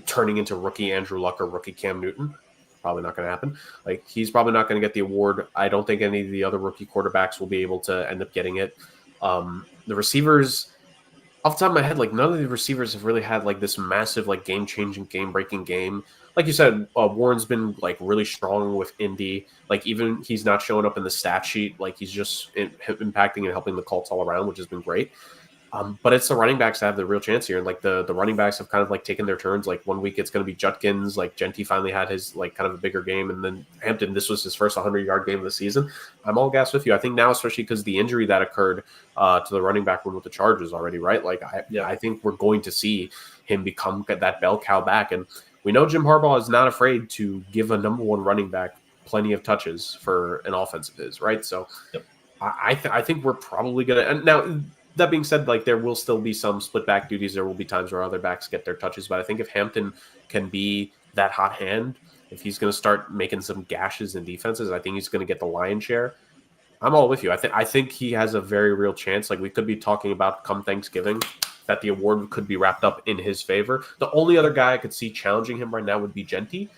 turning into rookie Andrew Luck or rookie Cam Newton, probably not going to happen. Like he's probably not going to get the award. I don't think any of the other rookie quarterbacks will be able to end up getting it. The receivers, off the top of my head, like none of the receivers have really had like this massive, like game-changing, game-breaking game. Like you said, Warren's been like really strong with Indy. Like even he's not showing up in the stat sheet. Like he's just impacting and helping the Colts all around, which has been great. But it's the running backs that have the real chance here. And like the running backs have kind of like taken their turns. Like 1 week it's going to be Judkins. Like Genty finally had his like kind of a bigger game. And then Hampton, this was his first 100-yard game of the season. I'm all gassed with you. I think now, especially because the injury that occurred to the running back room with the Chargers already, right? Like I think we're going to see him become that bell cow back. And we know Jim Harbaugh is not afraid to give a number one running back plenty of touches for an offense of his, right? So I think we're probably going to – and now – that being said, like there will still be some split back duties. There will be times where other backs get their touches, but I think if Hampton can be that hot hand, if he's going to start making some gashes in defenses, I think he's going to get the lion's share. I'm all with you. I think he has a very real chance. Like we could be talking about come Thanksgiving that the award could be wrapped up in his favor. The only other guy I could see challenging him right now would be Genty.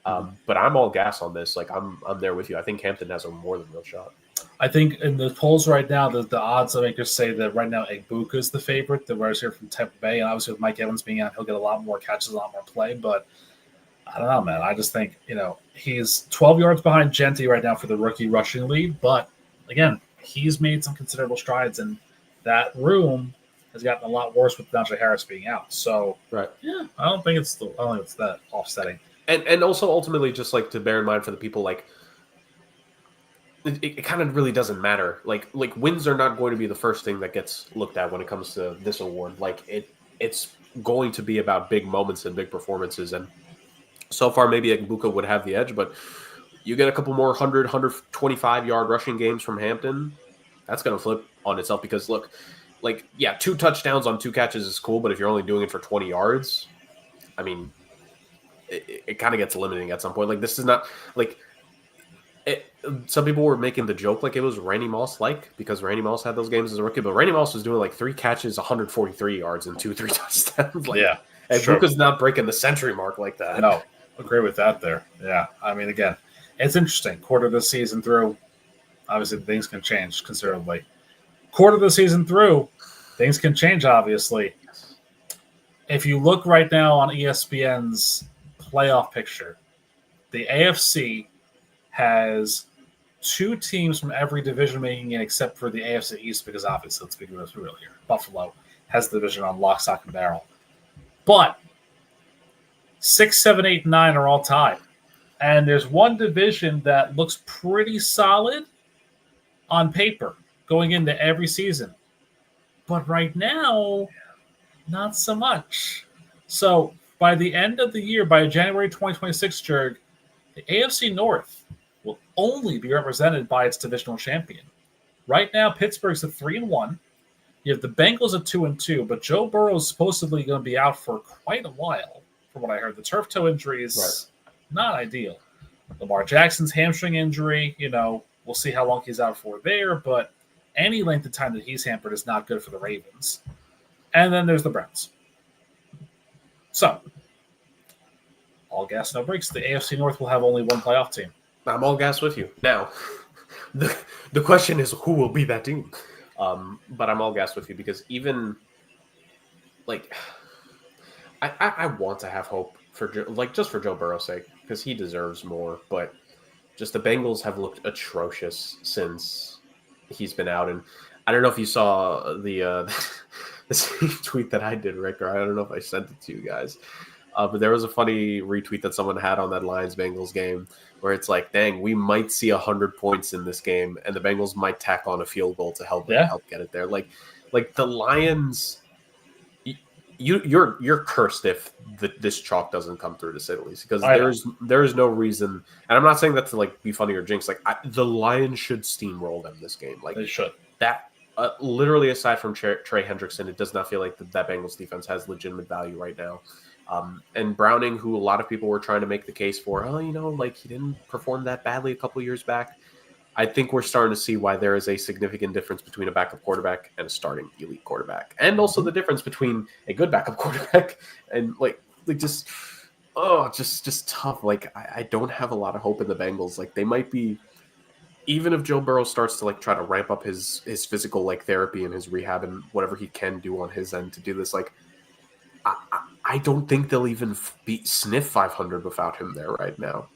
But I'm all gas on this. Like I'm there with you. I think Hampton has a more than real shot. I think in the polls right now, the odds makers say that right now Egbuka is the favorite. The whereas here from Tampa Bay, and obviously with Mike Evans being out, he'll get a lot more catches, a lot more play. But I don't know, man. I just think he's 12 yards behind Genty right now for the rookie rushing lead. But again, he's made some considerable strides, and that room has gotten a lot worse with Najee Harris being out. So right, yeah, I don't think it's that offsetting. And also ultimately, just like to bear in mind for the people, like it kind of really doesn't matter. Like wins are not going to be the first thing that gets looked at when it comes to this award. Like it's going to be about big moments and big performances. And so far, maybe Egbuka would have the edge, but you get a couple more 125 yard rushing games from Hampton, that's going to flip on itself. Because look, 2 touchdowns on 2 catches is cool, but if you're only doing it for 20 yards, I mean, it kind of gets limiting at some point. Like this is not like some people were making the joke like it was Randy Moss because Randy Moss had those games as a rookie, but Randy Moss was doing like 3 catches, 143 yards, and 3 touchdowns. Yeah, and Buka's not breaking the century mark like that. No, agree with that there. Yeah, I mean, again, it's interesting. Quarter of the season through, obviously things can change considerably. Quarter of the season through, things can change. Obviously, if you look right now on ESPN's playoff picture, the AFC has 2 teams from every division making it except for the AFC East, because obviously, let's be real here, Buffalo has the division on lock, stock, and barrel. But 6, 7, 8, 9 are all tied. And there's one division that looks pretty solid on paper going into every season. But right now, not so much. So by the end of the year, by January 2026, Jurg, the AFC North will only be represented by its divisional champion. Right now, Pittsburgh's at 3-1. You have the Bengals at 2-2, but Joe Burrow is supposedly going to be out for quite a while, from what I heard. The turf toe injury is not ideal. Lamar Jackson's hamstring injury, we'll see how long he's out for there, but any length of time that he's hampered is not good for the Ravens. And then there's the Browns. So, all gas, no brakes. The AFC North will have only one playoff team. I'm all gas with you. Now, the question is who will be that team? But I'm all gas with you because even, I want to have hope for, just for Joe Burrow's sake, because he deserves more. But just the Bengals have looked atrocious since he's been out. And I don't know if you saw the same tweet that I did, Rick, or I don't know if I sent it to you guys. But there was a funny retweet that someone had on that Lions-Bengals game where it's like, dang, we might see 100 points in this game, and the Bengals might tack on a field goal to help get it there. Like the Lions, you're cursed if this chalk doesn't come through, to say the least, because there is no reason, and I'm not saying that to be funny or jinx. The Lions should steamroll them this game. They should. That literally, aside from Trey Hendrickson, it does not feel like that Bengals defense has legitimate value right now. And Browning, who a lot of people were trying to make the case for, he didn't perform that badly a couple years back. I think we're starting to see why there is a significant difference between a backup quarterback and a starting elite quarterback. And also the difference between a good backup quarterback and just tough. I don't have a lot of hope in the Bengals. They might be, even if Joe Burrow starts to try to ramp up his physical therapy and his rehab and whatever he can do on his end to do this, I don't think they'll even sniff 500 without him there right now.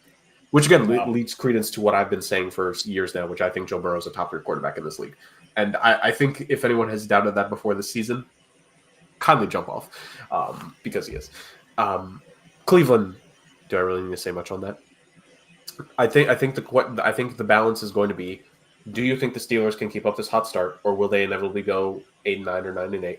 Which, again, leads credence to what I've been saying for years now, which I think Joe Burrow is a top-tier quarterback in this league. And I think if anyone has doubted that before this season, kindly jump off, because he is. Cleveland, do I really need to say much on that? I think the balance is going to be, do you think the Steelers can keep up this hot start, or will they inevitably go 8-9 or 9-8?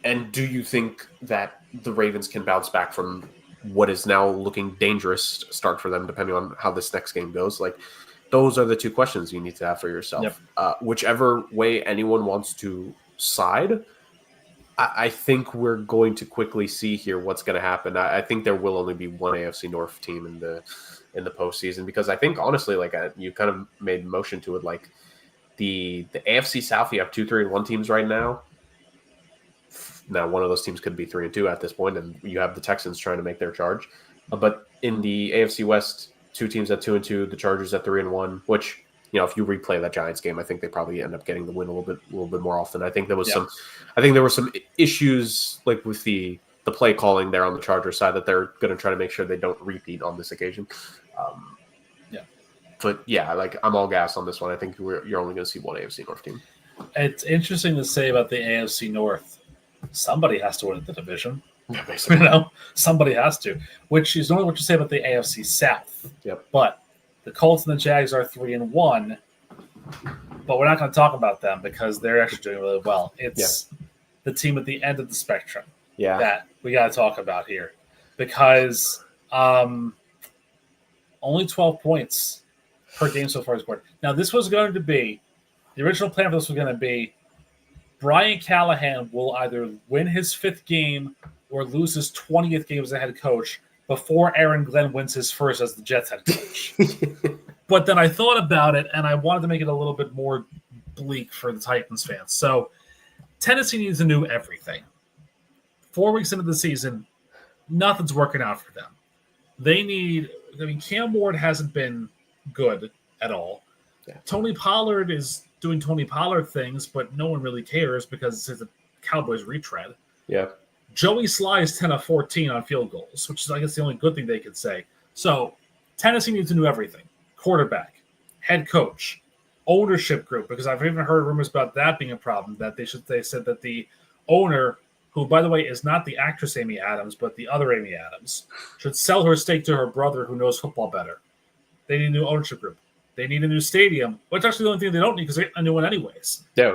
And do you think that the Ravens can bounce back from what is now looking dangerous start for them, depending on how this next game goes? those are the two questions you need to have for yourself. Yep. Whichever way anyone wants to side, I think we're going to quickly see here what's going to happen. I think there will only be one AFC North team in the postseason, because I think honestly, like you kind of made motion to it, like the AFC South, you have 2-3-1 teams right now. Now one of those teams could be 3-2 at this point, and you have the Texans trying to make their charge. But in the AFC West, two teams at 2-2, the Chargers at 3-1. Which, you know, if you replay that Giants game, I think they probably end up getting the win a little bit more often. I think there was some issues like with the play calling there on the Chargers side that they're going to try to make sure they don't repeat on this occasion. But yeah, like I'm all gas on this one. I think you're only going to see one AFC North team. It's interesting to say about the AFC North. Somebody has to win the division. Yeah, basically. You know, somebody has to. Which is normally what you say about the AFC South. Yep. But the Colts and the Jags are 3-1. But we're not going to talk about them because they're actually doing really well. It's the team at the end of the spectrum that we got to talk about here, because only 12 points per game so far scored. Now, this was going to be the original plan for this was going to be Brian Callahan will either win his 5th game or lose his 20th game as a head coach before Aaron Glenn wins his first as the Jets head coach. But then I thought about it, and I wanted to make it a little bit more bleak for the Titans fans. So Tennessee needs to know everything. 4 weeks into the season, nothing's working out for them. They need – I mean, Cam Ward hasn't been good at all. Yeah. Tony Pollard is doing Tony Pollard things, but no one really cares because it's a Cowboys retread. Yeah. Joey Sly is 10 of 14 on field goals, which is, I guess, the only good thing they could say. So Tennessee needs to know everything. Quarterback, head coach, ownership group, because I've even heard rumors about that being a problem, that they said that the owner, who, by the way, is not the actress Amy Adams, but the other Amy Adams, should sell her stake to her brother who knows football better. They need a new ownership group. They need a new stadium, which actually the only thing they don't need because they get a new one anyways. Yeah,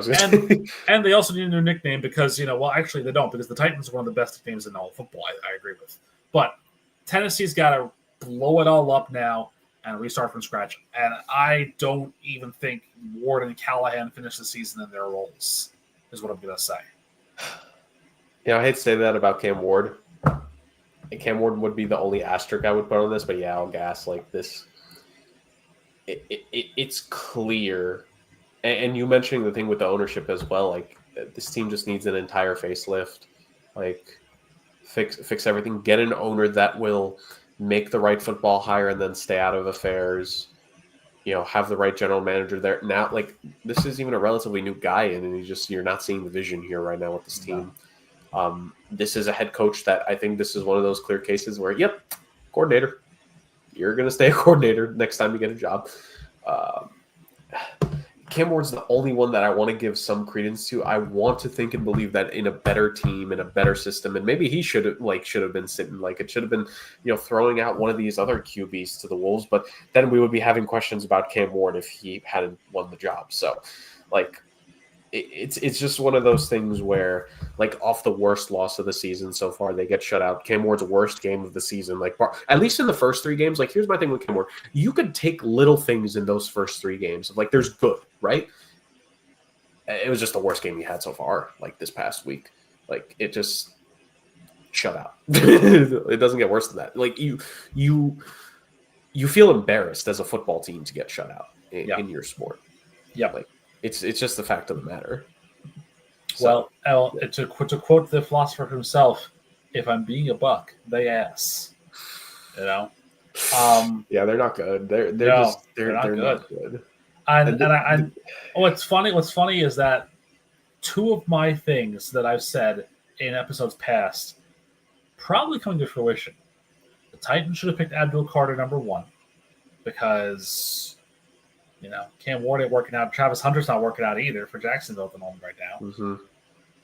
and they also need a new nickname because, well, actually they don't, because the Titans are one of the best teams in all of football, I agree with. But Tennessee's got to blow it all up now and restart from scratch. And I don't even think Ward and Callahan finish the season in their roles, is what I'm going to say. I hate to say that about Cam Ward. Cam Ward would be the only asterisk I would put on this, but yeah, I'll gas like this. It's clear, and you mentioning the thing with the ownership as well. Like, this team just needs an entire facelift. Like, fix everything. Get an owner that will make the right football hire and then stay out of affairs. Have the right general manager there. Now, like, this is even a relatively new guy, and you're not seeing the vision here right now with this team. This is a head coach that I think this is one of those clear cases where, coordinator. You're going to stay a coordinator next time you get a job. Cam Ward's the only one that I want to give some credence to. I want to think and believe that in a better team, in a better system, and maybe he should have been sitting, like it should have been, throwing out one of these other QBs to the Wolves, but then we would be having questions about Cam Ward if he hadn't won the job. So, like, it's just one of those things where, like, off the worst loss of the season so far, they get shut out. Cam Ward's worst game of the season, like, at least in the first 3 games. Like, here's my thing with Cam Ward: you could take little things in those first 3 games. Like, there's good, right? It was just the worst game he had so far, like this past week. Like, it just shut out. It doesn't get worse than that. Like, you feel embarrassed as a football team to get shut out in your sport. Yeah, like. It's just the fact of the matter. So, well, to quote the philosopher himself, if I'm being a buck, they ass. Yeah, they're not good. They're not good. And what's funny is that 2 of my things that I've said in episodes past probably coming to fruition. The Titans should have picked Abdul Carter number 1 because Cam Ward ain't working out. Travis Hunter's not working out either for Jacksonville at the moment right now. Mm-hmm.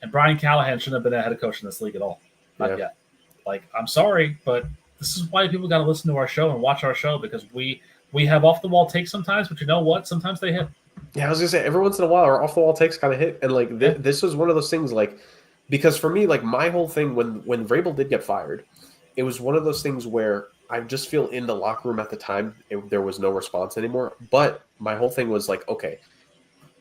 And Brian Callahan shouldn't have been a head coach in this league at all. Not yet. Like, I'm sorry, but this is why people got to listen to our show and watch our show, because we have off-the-wall takes sometimes, but you know what? Sometimes they hit. Yeah, I was going to say, every once in a while, our off-the-wall takes kind of hit. And, like, this was one of those things, like, because for me, like, my whole thing, when Vrabel did get fired, it was one of those things where I just feel in the locker room at the time, there was no response anymore. But my whole thing was like, okay,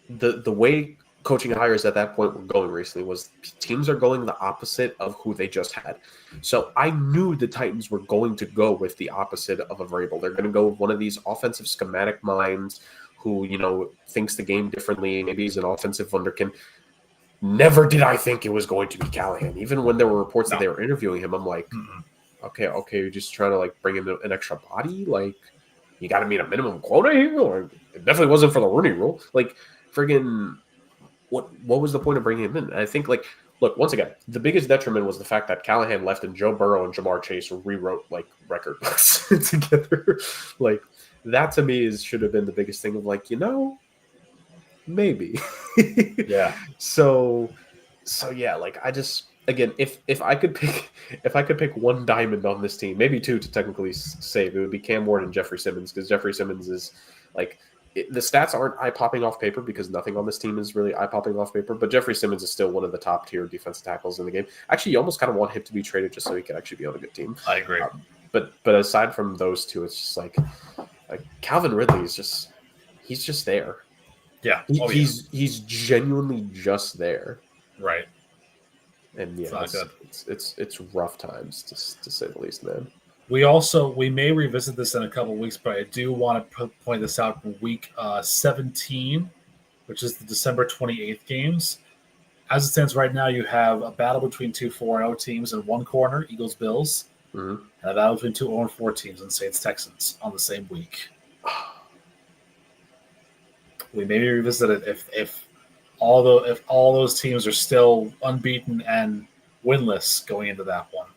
the way coaching hires at that point were going recently was teams are going the opposite of who they just had. So I knew the Titans were going to go with the opposite of a variable. They're going to go with one of these offensive schematic minds who, thinks the game differently. Maybe he's an offensive wunderkind. Never did I think it was going to be Callahan. Even when there were reports that they were interviewing him, I'm like, okay, you're just trying to like bring in an extra body? Like, you got to meet a minimum quota here? Or it definitely wasn't for the Rooney Rule. Like, friggin', what was the point of bringing him in? And I think, like, look, once again, the biggest detriment was the fact that Callahan left and Joe Burrow and Jamar Chase rewrote, like, record books together. Like, that to me should have been the biggest thing of, like, maybe. Yeah. So yeah, like, I just, again, if I could pick one diamond on this team, maybe two to technically save, it would be Cam Ward and Jeffrey Simmons, because Jeffrey Simmons is, like, the stats aren't eye-popping off paper because nothing on this team is really eye-popping off paper, but Jeffrey Simmons is still one of the top-tier defensive tackles in the game. Actually, you almost kind of want him to be traded just so he could actually be on a good team. I agree. But aside from those two, it's just like Calvin Ridley is he's just there. Yeah. He's genuinely just there. Right. And yeah, it's rough times to say the least, man. We may revisit this in a couple of weeks, but I do want to point this out for week 17, which is the December 28th games. As it stands right now, you have a battle between two 4-0 teams in one corner, Eagles-Bills, and a battle between two 0-4 teams in Saints-Texans on the same week. We may revisit it if all those teams are still unbeaten and winless going into that one.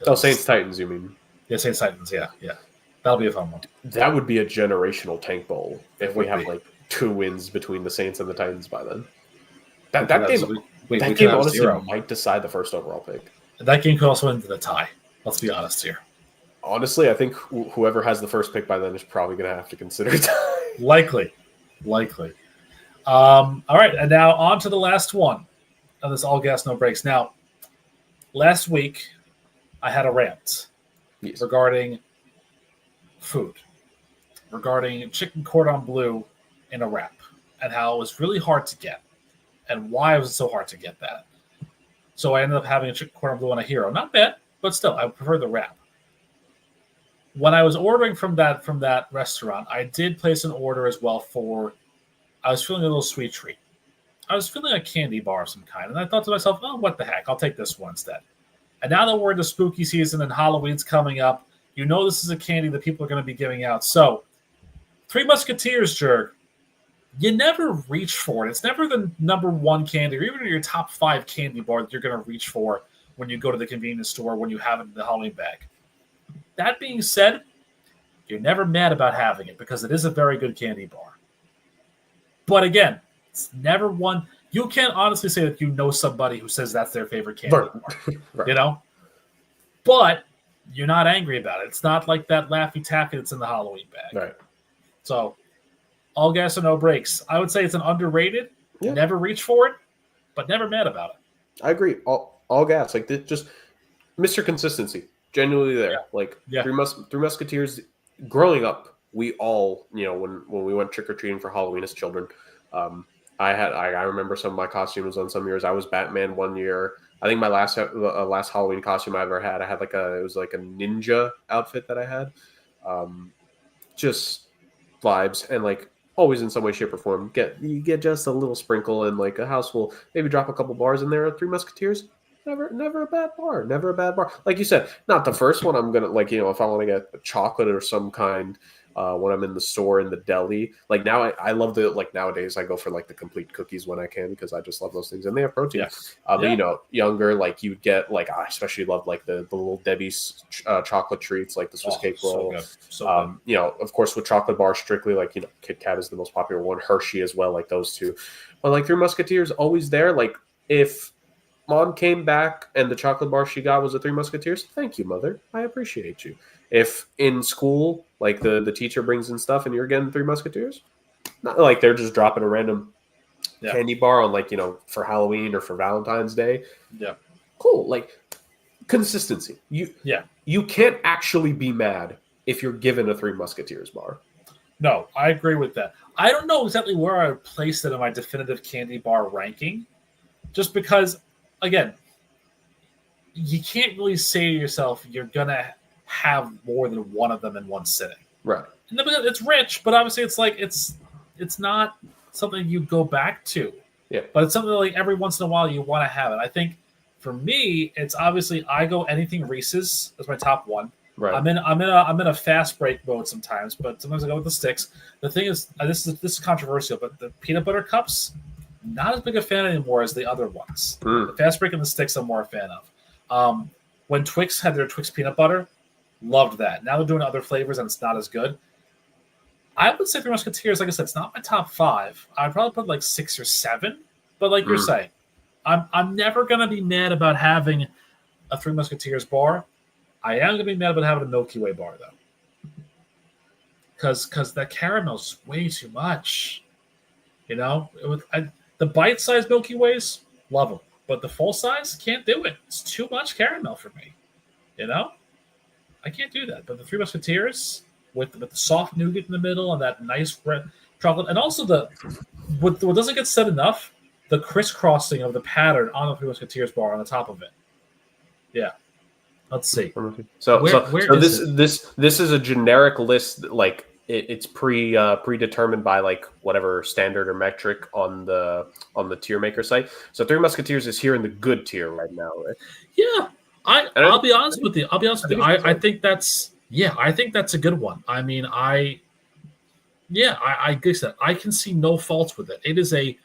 Oh, Saints-Titans, you mean? Yeah, Saints Titans, yeah. That'll be a fun one. That would be a generational tank bowl if we have like 2 wins between the Saints and the Titans by then. That game honestly might decide the first overall pick. That game could also end in a tie. Let's be honest here. Honestly, I think whoever has the first pick by then is probably going to have to consider it. Likely. All right, and now on to the last one of this all gas, no breaks. Now, last week I had a rant. Yes. Regarding food, regarding chicken cordon bleu in a wrap, and how it was really hard to get, and why was it so hard to get that. So I ended up having a chicken cordon bleu on a hero. Not bad, but still, I prefer the wrap. When I was ordering from that restaurant, I did place an order as well I was feeling a little sweet treat. I was feeling a candy bar of some kind, and I thought to myself, oh, what the heck, I'll take this one instead. And now that we're in the spooky season and Halloween's coming up, this is a candy that people are going to be giving out. So, Three Musketeers, Jerg, you never reach for it. It's never the number one candy or even your top 5 candy bar that you're going to reach for when you go to the convenience store when you have it in the Halloween bag. That being said, you're never mad about having it because it is a very good candy bar. But again, it's never one. You can't honestly say that somebody who says that's their favorite candy bar, right. But you're not angry about it. It's not like that Laffy Taffy that's in the Halloween bag. Right. So, all gas or no breaks. I would say it's an underrated. Yeah. Never reach for it, but never mad about it. I agree. All gas. Like, just Mr. Consistency. Genuinely there. Yeah. Like, Three Musketeers, growing up, we all, when we went trick-or-treating for Halloween as children, I remember some of my costumes on some years. I was Batman one year. I think my last Halloween costume I ever had, it was like a ninja outfit that I had. Just vibes, and like always in some way, shape, or form, you get just a little sprinkle, and like a house will maybe drop a couple bars in there. Three Musketeers, never a bad bar. Never a bad bar. Like you said, not the first one. I'm gonna if I want to get a chocolate or some kind. When I'm in the store in the deli, like now I love nowadays I go for like the complete cookies when I can because I just love those things and they have protein. But younger, like you'd get like I especially love like the little Debbie's chocolate treats like the Swiss cake roll. So good. Of course with chocolate bars strictly Kit Kat is the most popular one, Hershey as well, like those two. But like Three Musketeers always there. Like if Mom came back and the chocolate bar she got was a Three Musketeers, thank you, Mother. I appreciate you. If in school, like the teacher brings in stuff and you're getting Three Musketeers, not like they're just dropping a random candy bar on for Halloween or for Valentine's Day. Yeah. Cool. Like consistency. Yeah. You can't actually be mad if you're given a Three Musketeers bar. No, I agree with that. I don't know exactly where I would place it in my definitive candy bar ranking, just because, again, you can't really say to yourself you're gonna have more than one of them in one sitting. Right. And it's rich, but obviously it's not something you go back to. Yeah. But it's something like every once in a while you want to have it. I think for me, it's obviously I go anything Reese's as my top one. Right. I'm in a fast break mode sometimes, but sometimes I go with the sticks. The thing is, this is controversial, but the peanut butter cups, not as big a fan anymore as the other ones. The fast break and the sticks, I'm more a fan of. When Twix had their Twix peanut butter, loved that. Now they're doing other flavors and it's not as good. I would say Three Musketeers, like I said, it's not my top 5. I'd probably put like 6 or 7. But like you're saying, I'm never gonna be mad about having a Three Musketeers bar. I am gonna be mad about having a Milky Way bar though, because that caramel's way too much. You know, the bite-sized Milky Ways, love them, but the full size can't do it. It's too much caramel for me. You know, I can't do that. But the Three Musketeers with the soft nougat in the middle and that nice red chocolate, and also what doesn't get said enough, the crisscrossing of the pattern on the Three Musketeers bar on the top of it. Yeah. Let's see. So this is a generic list. Like it's predetermined by like whatever standard or metric on the tier maker site. So Three Musketeers is here in the good tier right now, right? Yeah, I'll be honest with you. I think that's a good one. I mean, I guess that I can see no faults with it. It is a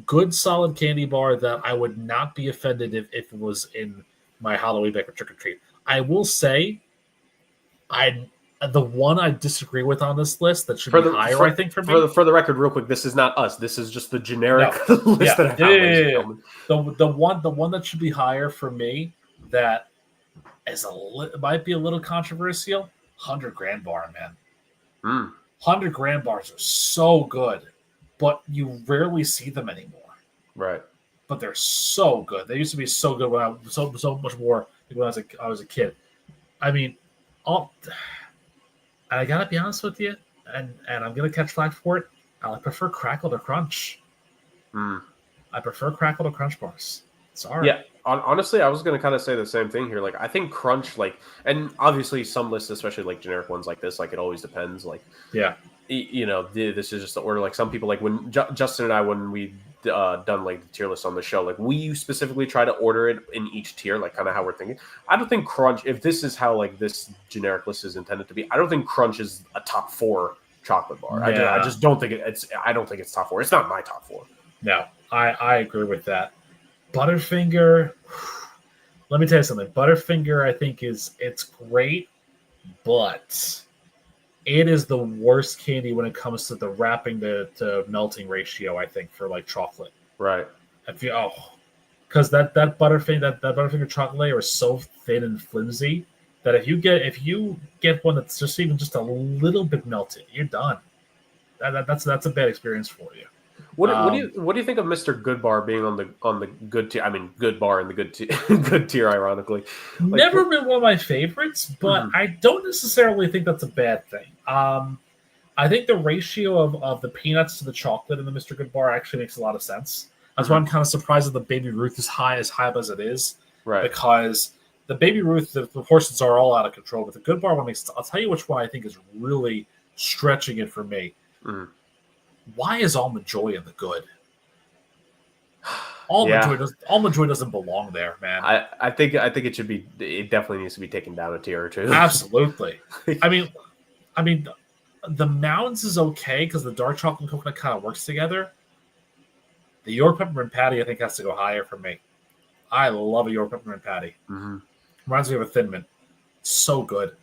good, solid candy bar that I would not be offended if it was in my Halloween Baker Trick or Treat. I will say, the one I disagree with on this list that should be higher, I think, for me. For the record, real quick, this is not us. This is just the generic list that I found. The one that should be higher for me that might be a little controversial. 100 grand bar, man. 100 grand bars are so good, but you rarely see them anymore. Right. But they're so good. They used to be so good when I was so much more when I was a kid. I mean, I gotta be honest with you, and I'm gonna catch flack for it. I prefer Crackle to Crunch. I prefer Crackle to Crunch bars. Sorry. Yeah. Honestly, I was going to kind of say the same thing here. Like, I think Crunch, like, and obviously some lists, especially like generic ones like this, like it always depends. Like, yeah, you know, this is just the order. Like some people, like when Justin and I, when we done like the tier list on the show, like we specifically try to order it in each tier, like kind of how we're thinking. I don't think Crunch, if this is how like this generic list is intended to be, I don't think Crunch is a top 4 chocolate bar. Yeah. I just don't think I don't think it's top 4. It's not my top 4. No, I agree with that. Butterfinger, let me tell you something. Butterfinger, I think it's great, but it is the worst candy when it comes to the wrapping to melting ratio, I think, for like chocolate. Right. Because that Butterfinger chocolate layer is so thin and flimsy that if you get one that's just even just a little bit melted, you're done. That's a bad experience for you. What do you think of Mr. Goodbar being on the good tier? I mean, good bar in the good tier, ironically. Like, never been one of my favorites, but I don't necessarily think that's a bad thing. I think the ratio of the peanuts to the chocolate in the Mr. Goodbar actually makes a lot of sense. That's why I'm kind of surprised that the Baby Ruth is high up as it is. Right. Because the Baby Ruth, the portions are all out of control. But the Goodbar one makes. I'll tell you which one I think is really stretching it for me. Why is Almond Joy in the good? Almond Joy doesn't belong there, man. I think it should be. It definitely needs to be taken down a tier or two. Absolutely. I mean, the Mounds is okay because the dark chocolate and coconut kind of works together. The York peppermint patty, I think, has to go higher for me. I love a York peppermint patty. Reminds me of a Thin Mint. So good.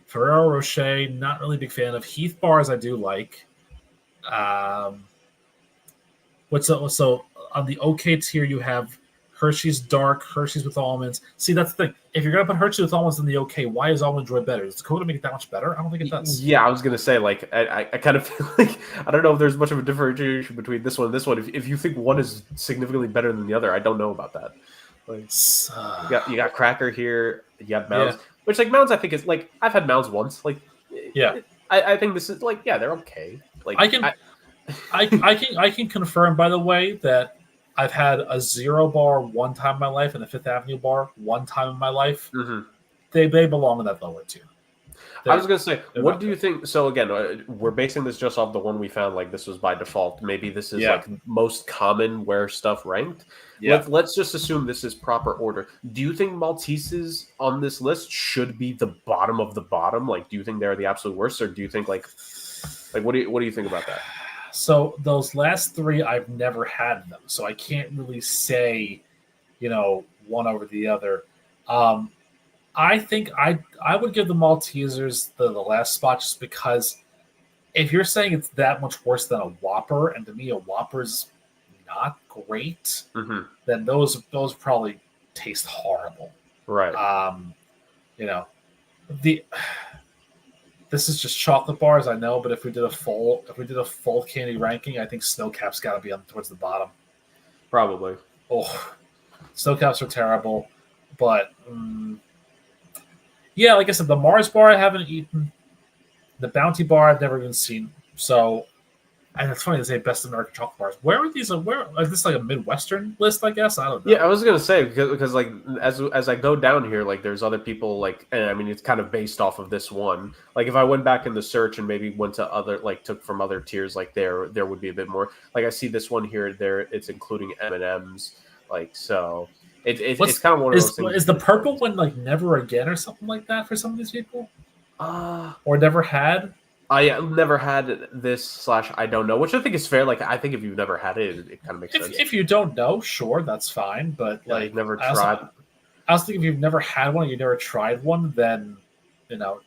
Ferrero Rocher, not really a big fan of. Heath bars, I do like. So on the okay tier, you have Hershey's Dark, Hershey's with almonds. See, that's the thing. If you're gonna put Hershey's with almonds in the okay, why is Almond Joy better? Does Coconut make it that much better? I don't think it does. Yeah, I was gonna say, like, I kind of feel like I don't know if there's much of a differentiation between this one and this one. If you think one is significantly better than the other, I don't know about that. Like, you got Cracker here. You got Mounds, which like Mounds I think is like I've had Mounds once. Like, I think this is like they're okay. Like I can confirm, by the way, that I've had a 0 bar one time in my life and a Fifth Avenue bar one time in my life. Mm-hmm. They belong in that lower tier. I was going to say, what do you think? So again, we're basing this just off the one we found. Like this was by default. Maybe this is like most common where stuff ranked. Yeah. Let's just assume this is proper order. Do you think Malteses on this list should be the bottom of the bottom? Like, do you think they're the absolute worst, or do you think like what do you think about that? So those last 3, I've never had them, so I can't really say, one over the other. I think I would give the Maltesers the last spot just because if you're saying it's that much worse than a Whopper, and to me a Whopper's not great, then those probably taste horrible. Right. This is just chocolate bars, I know, but if we did a full candy ranking, I think Snowcap's got to be towards the bottom. Probably. Oh, Snowcaps are terrible, but yeah, like I said, the Mars bar I haven't eaten, the Bounty bar I've never even seen. So, and it's funny to say best American chocolate bars. Where are these? Where is this like a Midwestern list? I guess I don't know. Yeah, I was gonna say because like as I go down here, like there's other people like, and I mean it's kind of based off of this one. Like if I went back in the search and maybe went to other took from other tiers, like there would be a bit more. Like I see this one here, it's including M&Ms, like so. It's kind of one of those things. Is the purple one like never again or something like that for some of these people? Or never had? I never had this / I don't know, which I think is fair. Like I think if you've never had it, it kind of makes sense. If you don't know, sure, that's fine. But like never tried. I was thinking if you've never had one, you never tried one, then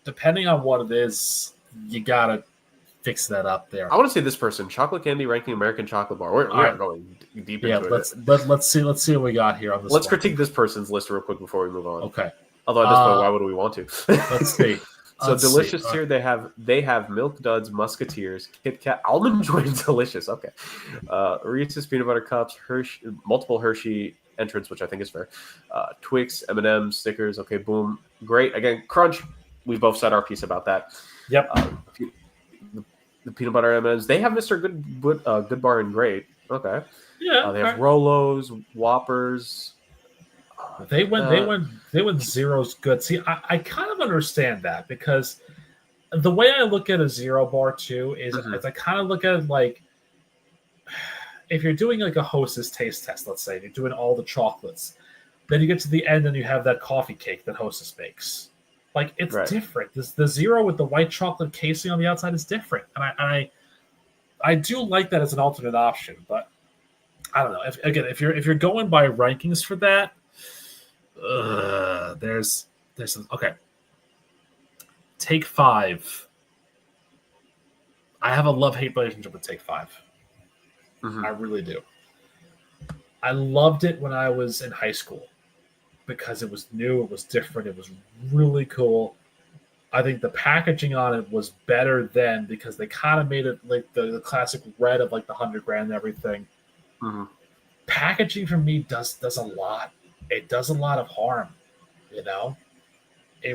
depending on what it is, you gotta fix that up there. I want to see this person chocolate candy ranking American chocolate bar. We're going deep into it. Let's see what we got here on this. Let's critique this person's list real quick before we move on. Okay. Although at this point, why would we want to? Let's see. So delicious here. They have Milk Duds, Musketeers, Kit Kat, Almond Joy, delicious. Okay, Reese's peanut butter cups, multiple Hershey entrants, which I think is fair. Twix, M&M's, stickers. Okay, boom, great. Again, Crunch. We both said our piece about that. Yep. The peanut butter M&M's. They have Mr. Good Bar and Great. Okay. Yeah. They have Rolos, Whoppers. They went zero's good. See, I kind of understand that because the way I look at a 0 bar too is I kind of look at it like if you're doing like a Hostess taste test, let's say you're doing all the chocolates, then you get to the end and you have that coffee cake that Hostess makes. Like it's different. The 0 with the white chocolate casing on the outside is different, and I do like that as an alternate option. But I don't know. If you're going by rankings for that. There's some okay. Take 5. I have a love-hate relationship with Take 5. I really do. I loved it when I was in high school because it was new, it was different, it was really cool. I think the packaging on it was better then because they kind of made it like the classic red of like the 100 grand and everything. Packaging for me does a lot. It does a lot of harm, It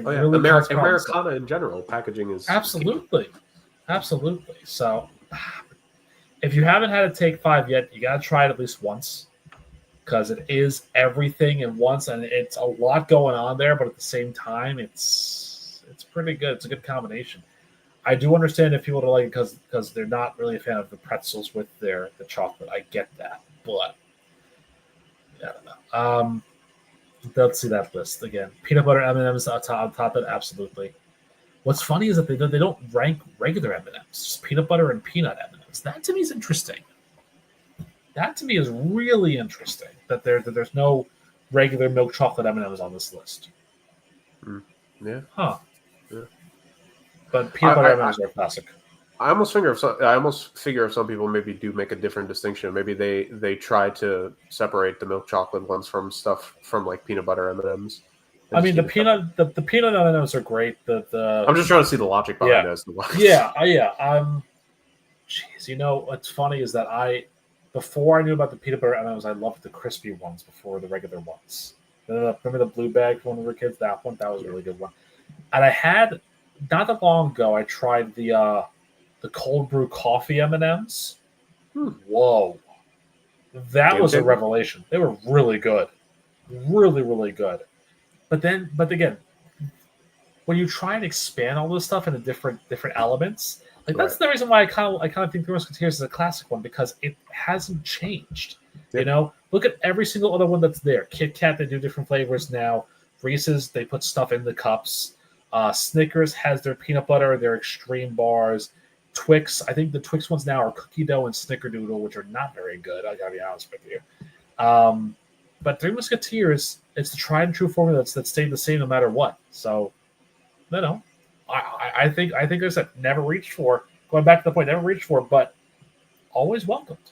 really Americana in general, packaging is absolutely. So, if you haven't had a Take 5 yet, you gotta try it at least once, because it is everything in once, and it's a lot going on there. But at the same time, it's pretty good. It's a good combination. I do understand if people don't like it because they're not really a fan of the pretzels with the chocolate. I get that, but I don't know. Let's see that list again. Peanut butter M&Ms on top of it, absolutely. What's funny is that they don't rank regular M&Ms, just peanut butter and peanut M&Ms. That to me is interesting. That to me is really interesting that there's no regular milk chocolate M&Ms on this list. Yeah. Huh. Yeah. But peanut butter M&Ms are classic. I almost figure if some people maybe do make a different distinction. Maybe they try to separate the milk chocolate ones from stuff from like peanut butter M&Ms. I mean, the peanut M&Ms are great. I'm just trying to see the logic behind this. Yeah. Jeez, what's funny is that before I knew about the peanut butter M&Ms, I loved the crispy ones before the regular ones. Remember the blue bag when we were kids? That was a really good one. And I had not that long ago. I tried the cold brew coffee M&Ms. Whoa, that Game was a changer? revelation. They were really good, really really good. But again, when you try and expand all this stuff into different elements, like that's Right. the reason why I kind of think The Musketeers is a classic one because it hasn't changed. Yeah. Look at every single other one that's there. Kit Kat, they do different flavors now. Reese's, they put stuff in the cups. Snickers has their peanut butter, their extreme bars. Twix, I think the Twix ones now are cookie dough and snickerdoodle, which are not very good. I gotta be honest with you. But Three Musketeers, it's the tried and true formula that stayed the same no matter what. So, no. I think like I said, never reached for. Going back to the point, never reached for, but always welcomed.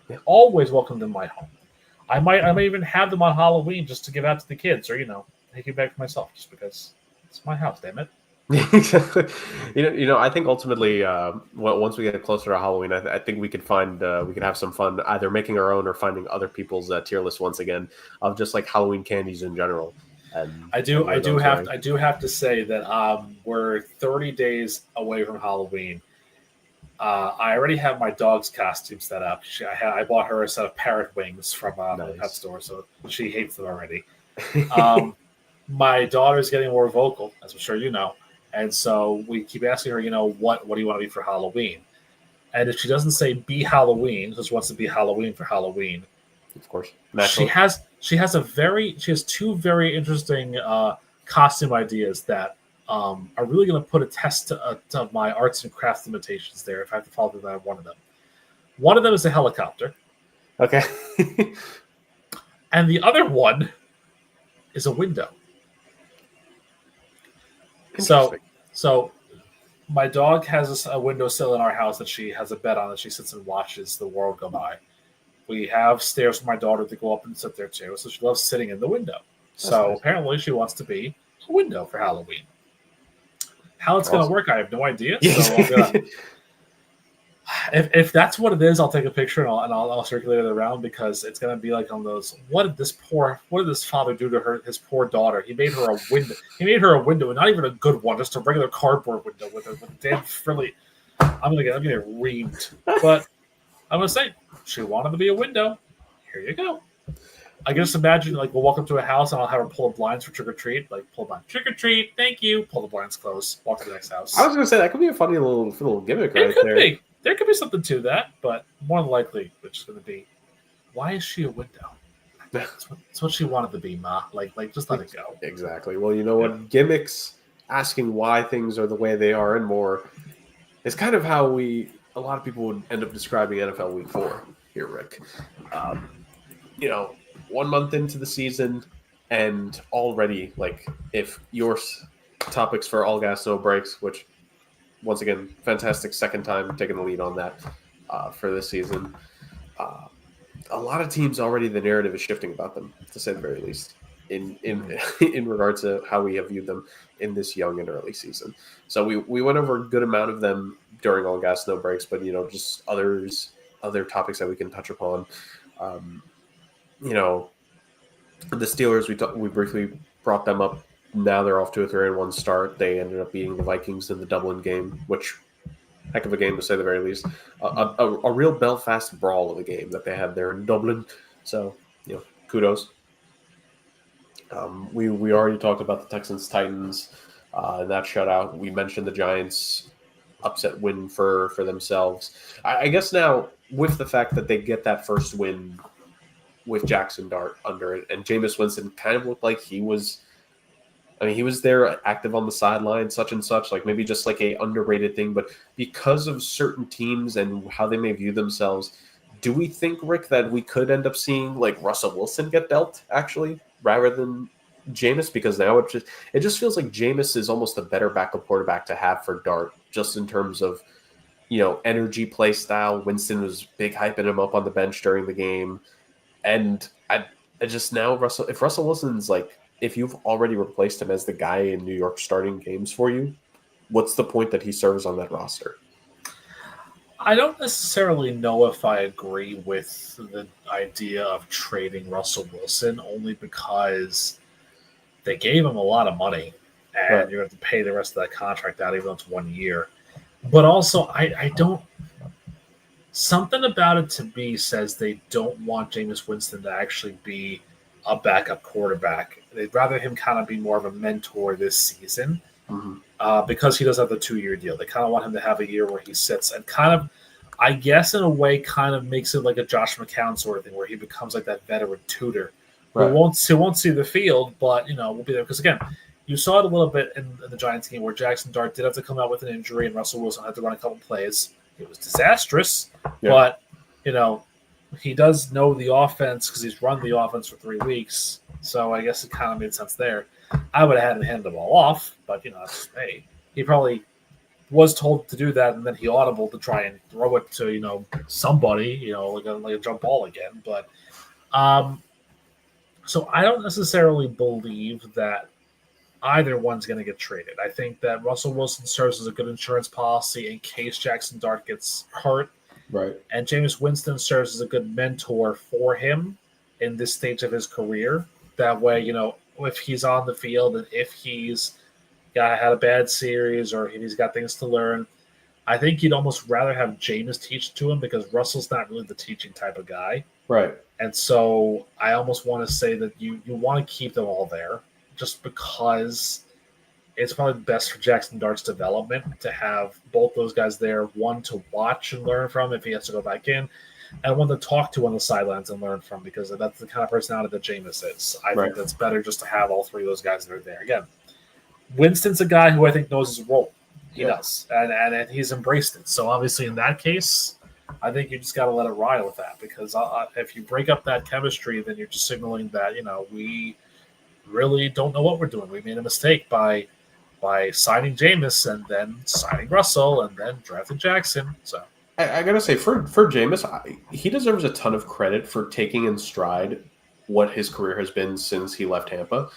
Yeah. Always welcomed in my home. I might even have them on Halloween just to give out to the kids, or take it back for myself, just because it's my house. Damn it. Exactly. I think ultimately, once we get closer to Halloween, I think we could we could have some fun either making our own or finding other people's tier list once again of just like Halloween candies in general. And I do have to say that we're 30 days away from Halloween. I already have my dog's costume set up. I bought her a set of parrot wings from the pet store, so she hates them already. My daughter's getting more vocal, as I'm sure you know, and so we keep asking her, what do you want to be for Halloween? And if she doesn't say be Halloween, because she wants to be Halloween for Halloween, of course, she has two very interesting costume ideas that are really going to put a test to my arts and crafts limitations there if I have to follow through on one of them. One of them is a helicopter. Okay. And the other one is a window. So my dog has a windowsill in our house that she has a bed on that she sits and watches the world go by. We have stairs for my daughter to go up and sit there too, so she loves sitting in the window. Nice. Apparently she wants to be a window for Halloween. How it's going to work, I have no idea. So if that's what it is, I'll take a picture and I'll circulate it around because it's going to be like on those. What did this father do to his poor daughter? He made her a window. He made her a window, and not even a good one, just a regular cardboard window with a damn frilly. I'm gonna get reamed, but I'm gonna say she wanted to be a window. Here you go. I can just imagine we'll walk up to a house and I'll have her pull the blinds for trick or treat. Pull blind, trick or treat, thank you. Pull the blinds close. Walk to the next house. I was gonna say that could be a funny little gimmick right there. There could be something to that, but more than likely, it's just going to be, why is she a window? That's what she wanted to be, Ma. Just let it go. Exactly. Well, you know what? Gimmicks, asking why things are the way they are and more, is kind of how a lot of people would end up describing NFL Week 4 here, Rick. 1 month into the season, and already, if your topics for All Gas, No Breaks, which once again, fantastic second time taking the lead on that for this season. A lot of teams already, the narrative is shifting about them, to say the very least, in regards to how we have viewed them in this young and early season. So we went over a good amount of them during All Gas, No Breaks, but just other topics that we can touch upon. The Steelers, we briefly brought them up. Now they're off to a 3-1 start. They ended up beating the Vikings in the Dublin game, which, heck of a game to say the very least. A real Belfast brawl of a game that they had there in Dublin. So, kudos. We already talked about the Texans-Titans and that shutout. We mentioned the Giants' upset win for themselves. I guess now, with the fact that they get that first win with Jackson Dart under it, and Jameis Winston kind of looked like he was there active on the sideline, such and such, maybe just a underrated thing. But because of certain teams and how they may view themselves, do we think, Rick, that we could end up seeing Russell Wilson get dealt actually rather than Jameis? Because now it just feels like Jameis is almost a better backup quarterback to have for Dart, just in terms of energy, play style. Winston was big hyping him up on the bench during the game, and I just now if Russell Wilson's if you've already replaced him as the guy in New York starting games for you, what's the point that he serves on that roster? I don't necessarily know if I agree with the idea of trading Russell Wilson, only because they gave him a lot of money, Right. and you're going to have to pay the rest of that contract out, even though it's 1 year. But also, I don't. Something about it to me says they don't want Jameis Winston to actually be a backup quarterback. They'd rather him kind of be more of a mentor this season Mm-hmm. because he does have the 2 year deal. They kind of want him to have a year where he sits and kind of, I guess, in a way, kind of makes it like a Josh McCown sort of thing, where he becomes like that veteran tutor who Right. won't see the field, but we'll be there because again. You saw it a little bit in the Giants game where Jackson Dart did have to come out with an injury and Russell Wilson had to run a couple plays. It was disastrous, Yeah. but he does know the offense because he's run the offense for 3 weeks. So I guess it kind of made sense there. I would have had him hand the ball off, but that's just me. He probably was told to do that, and then he audibled to try and throw it to somebody, like a jump ball again. But so I don't necessarily believe that either one's going to get traded. I think that Russell Wilson serves as a good insurance policy in case Jackson Dart gets hurt. Right. And Jameis Winston serves as a good mentor for him in this stage of his career. That way, if he's on the field and if he's had a bad series or if he's got things to learn, I think you'd almost rather have Jameis teach to him because Russell's not really the teaching type of guy. Right. And so I almost want to say that you want to keep them all there just because it's probably best for Jackson Dart's development to have both those guys there, one to watch and learn from if he has to go back in, and one to talk to on the sidelines and learn from because that's the kind of personality that Jameis is. I think that's better just to have all three of those guys that are there. Again, Winston's a guy who I think knows his role. He does, and he's embraced it. So obviously in that case, I think you just got to let it ride with that because if you break up that chemistry, then you're just signaling that, we really don't know what we're doing. We made a mistake by signing Jameis and then signing Russell and then drafting Jackson. So I gotta say, for Jameis, he deserves a ton of credit for taking in stride what his career has been since he left Tampa.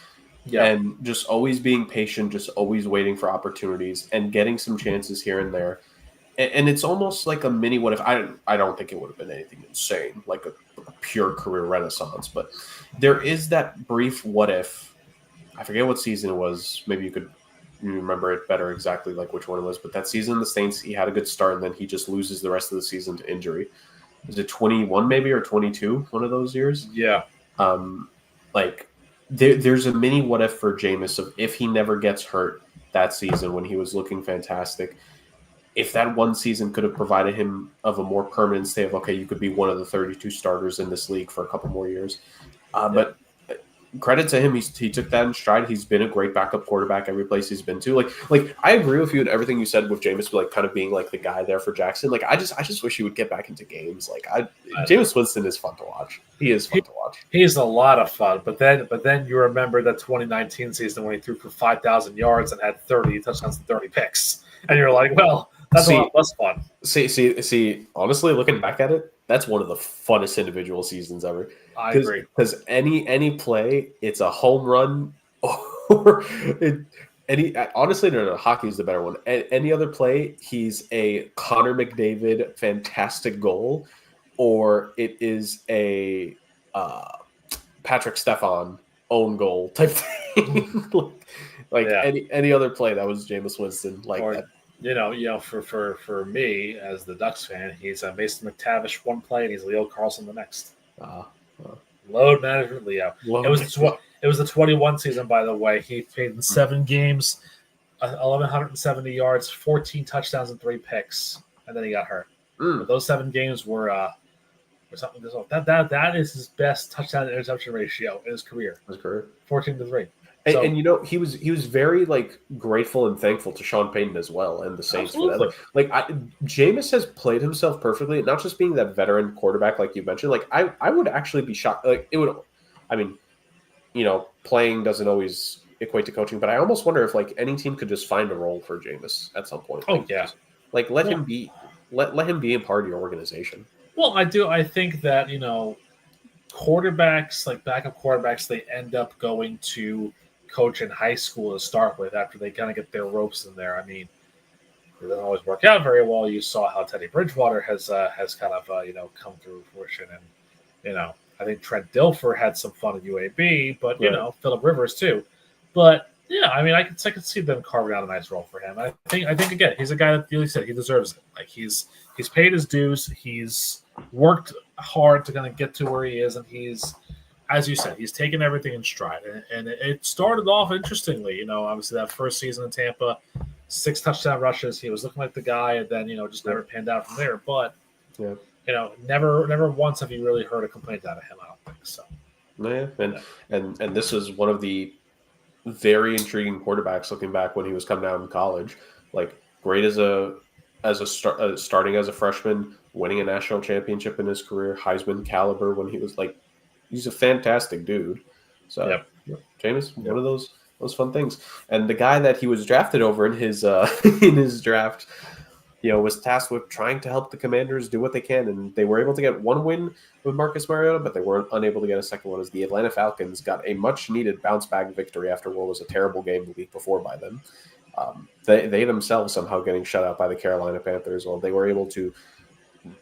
Yeah. And just always being patient, just always waiting for opportunities and getting some chances here and there. And it's almost like a mini what if. I don't think it would have been anything insane, like a pure career renaissance. But there is that brief what if. I forget what season it was. Maybe you remember it better exactly like which one it was. But that season in the Saints, he had a good start, and then he just loses the rest of the season to injury. Is it 21 maybe or 22, one of those years? Yeah. There's a mini what if for Jameis of if he never gets hurt that season when he was looking fantastic. If that one season could have provided him of a more permanent stay of, okay, you could be one of the 32 starters in this league for a couple more years. But credit to him, he took that in stride. He's been a great backup quarterback every place he's been to. Like I agree with you and everything you said with Jameis, like kind of being like the guy there for Jackson. Like I just wish he would get back into games. Like Jameis Winston is fun to watch. He is fun to watch. He's a lot of fun. But then you remember that 2019 season when he threw for 5,000 yards and had 30 touchdowns and 30 picks, and you're like, well. That's a lot less fun. See, honestly, looking back at it, that's one of the funnest individual seasons ever. I agree. Because any play, it's a home run, or honestly, no, hockey is the better one. Any other play, he's a Connor McDavid fantastic goal, or it is a Patrick Stefan own goal type thing. Any other play, that was Jameis Winston that. For me as the Ducks fan, he's Mason McTavish one play and he's Leo Carlson the next. Load management, Leo. It was the 21 season, by the way. He played in 7 games, 1,170 yards, 14 touchdowns, and 3 picks, and then he got hurt. But those 7 games were something. That is his best touchdown to interception ratio in his career. 14-3. So, and he was very grateful and thankful to Sean Payton as well and the Saints for that. Jameis has played himself perfectly, not just being that veteran quarterback like you mentioned. I would actually be shocked. Playing doesn't always equate to coaching, but I almost wonder if any team could just find a role for Jameis at some point. Let him be a part of your organization. Well, I do. I think that quarterbacks, backup quarterbacks, they end up going to coach in high school to start with after they kind of get their ropes in there. I mean, It doesn't always work out very well. You saw how Teddy Bridgewater has kind of come through fruition, and I think Trent Dilfer had some fun at UAB, but Phillip Rivers too. But yeah, I mean, I could see them carving out a nice role for him. I think again, he's a guy that really said he deserves it. Like he's paid his dues. He's worked hard to kind of get to where he is, and he's, as you said, he's taken everything in stride. And it started off interestingly. Obviously that first season in Tampa, 6 touchdown rushes. He was looking like the guy, and then just never panned out from there. But never once have you really heard a complaint out of him. I don't think so. Yeah, and this was one of the very intriguing quarterbacks looking back when he was coming out in college. Like great starting as a freshman, winning a national championship in his career, Heisman caliber when he was like, he's a fantastic dude. So Jameis, one of those fun things. And the guy that he was drafted over in his in his draft, was tasked with trying to help the Commanders do what they can, and they were able to get one win with Marcus Mariota, but they weren't unable to get a second one as the Atlanta Falcons got a much-needed bounce-back victory after what was a terrible game the week before by them. They themselves somehow getting shut out by the Carolina Panthers. Well, they were able to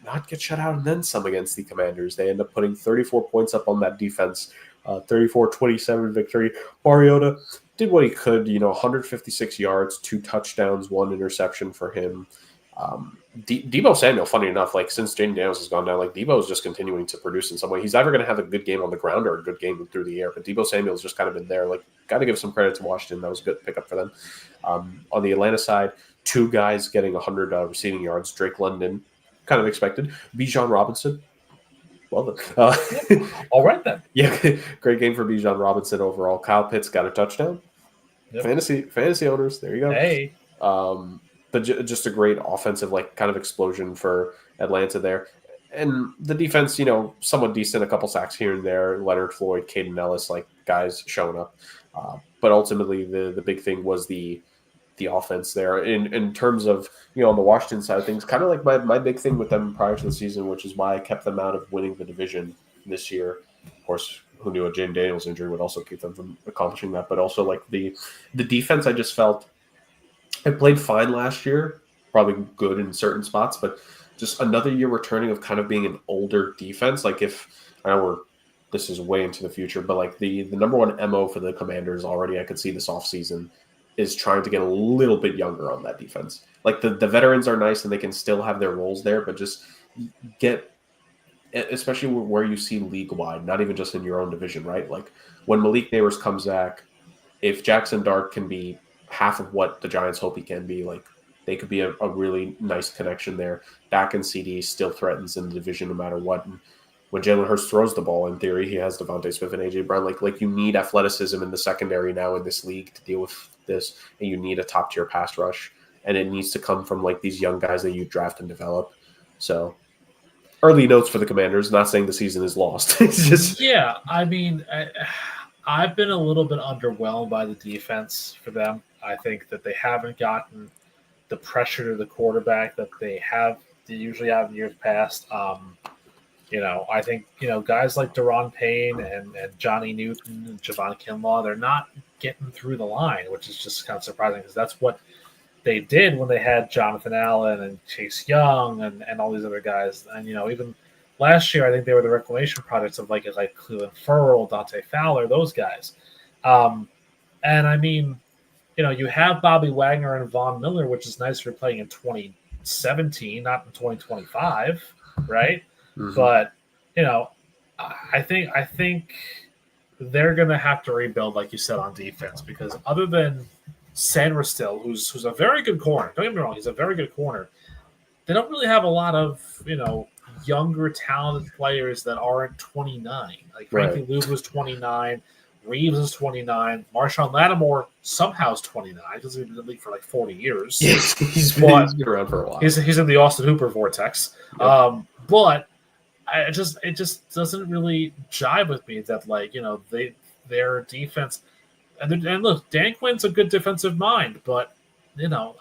not get shut out and then some against the Commanders. They end up putting 34 points up on that defense, 34-27 victory. Mariota did what he could, 156 yards, 2 touchdowns, 1 interception for him. Deebo Samuel, funny enough, like since Jaden Daniels has gone down, like Deebo is just continuing to produce in some way. He's either going to have a good game on the ground or a good game through the air, but Deebo Samuel's just kind of been there. Like, got to give some credit to Washington. That was a good pickup for them. On the Atlanta side, 2 guys getting 100 receiving yards. Drake London, kind of expected. Bijan Robinson, well done. All right then. Yeah, great game for Bijan Robinson overall. Kyle Pitts got a touchdown. Yep. Fantasy owners, there you go. Hey. But just a great offensive, like, kind of explosion for Atlanta there. And the defense, somewhat decent, a couple sacks here and there. Leonard Floyd, Caden Ellis, like, guys showing up. But ultimately, the big thing was the offense there. In terms of, on the Washington side of things, kind of like my big thing with them prior to the season, which is why I kept them out of winning the division this year. Of course, who knew a Jaden Daniels injury would also keep them from accomplishing that. But also, like, the defense, I just felt it played fine last year, probably good in certain spots, but just another year returning of kind of being an older defense. Like this is way into the future, but like the number one MO for the Commanders already, I could see this offseason is trying to get a little bit younger on that defense. Like the veterans are nice and they can still have their roles there, but just get, especially where you see league wide, not even just in your own division, right? Like when Malik Neighbors comes back, if Jackson Dart can be half of what the Giants hope he can be, like they could be a really nice connection there. Dak and CD still threatens in the division no matter what. And when Jalen Hurts throws the ball, in theory, he has Devontae Smith and AJ Brown. Like you need athleticism in the secondary now in this league to deal with this, and you need a top tier pass rush, and it needs to come from like these young guys that you draft and develop. So early notes for the Commanders. Not saying the season is lost. It's just I mean, I've been a little bit underwhelmed by the defense for them. I think that they haven't gotten the pressure to the quarterback that they usually have in years past. I think, guys like Deron Payne and Johnny Newton and Javon Kinlaw, they're not getting through the line, which is just kind of surprising because that's what they did when they had Jonathan Allen and Chase Young and all these other guys. And, even last year, I think they were the reclamation projects of like Cleveland Ferrell, Dante Fowler, those guys. And I mean, you have Bobby Wagner and Von Miller, which is nice for playing in 2017, not in 2025, right? Mm-hmm. But, I think they're going to have to rebuild, like you said, on defense because other than Sandra Still, who's a very good corner, don't get me wrong, he's a very good corner, they don't really have a lot of, younger talented players that aren't 29. Like Frankie Lube was 29. Reeves is 29. Marshawn Lattimore somehow is 29 because he's been in the league for like 40 years. Yeah, he's been around for a while. He's in the Austin Hooper vortex. Yep. But it just doesn't really jive with me that their defense and look, Dan Quinn's a good defensive mind, but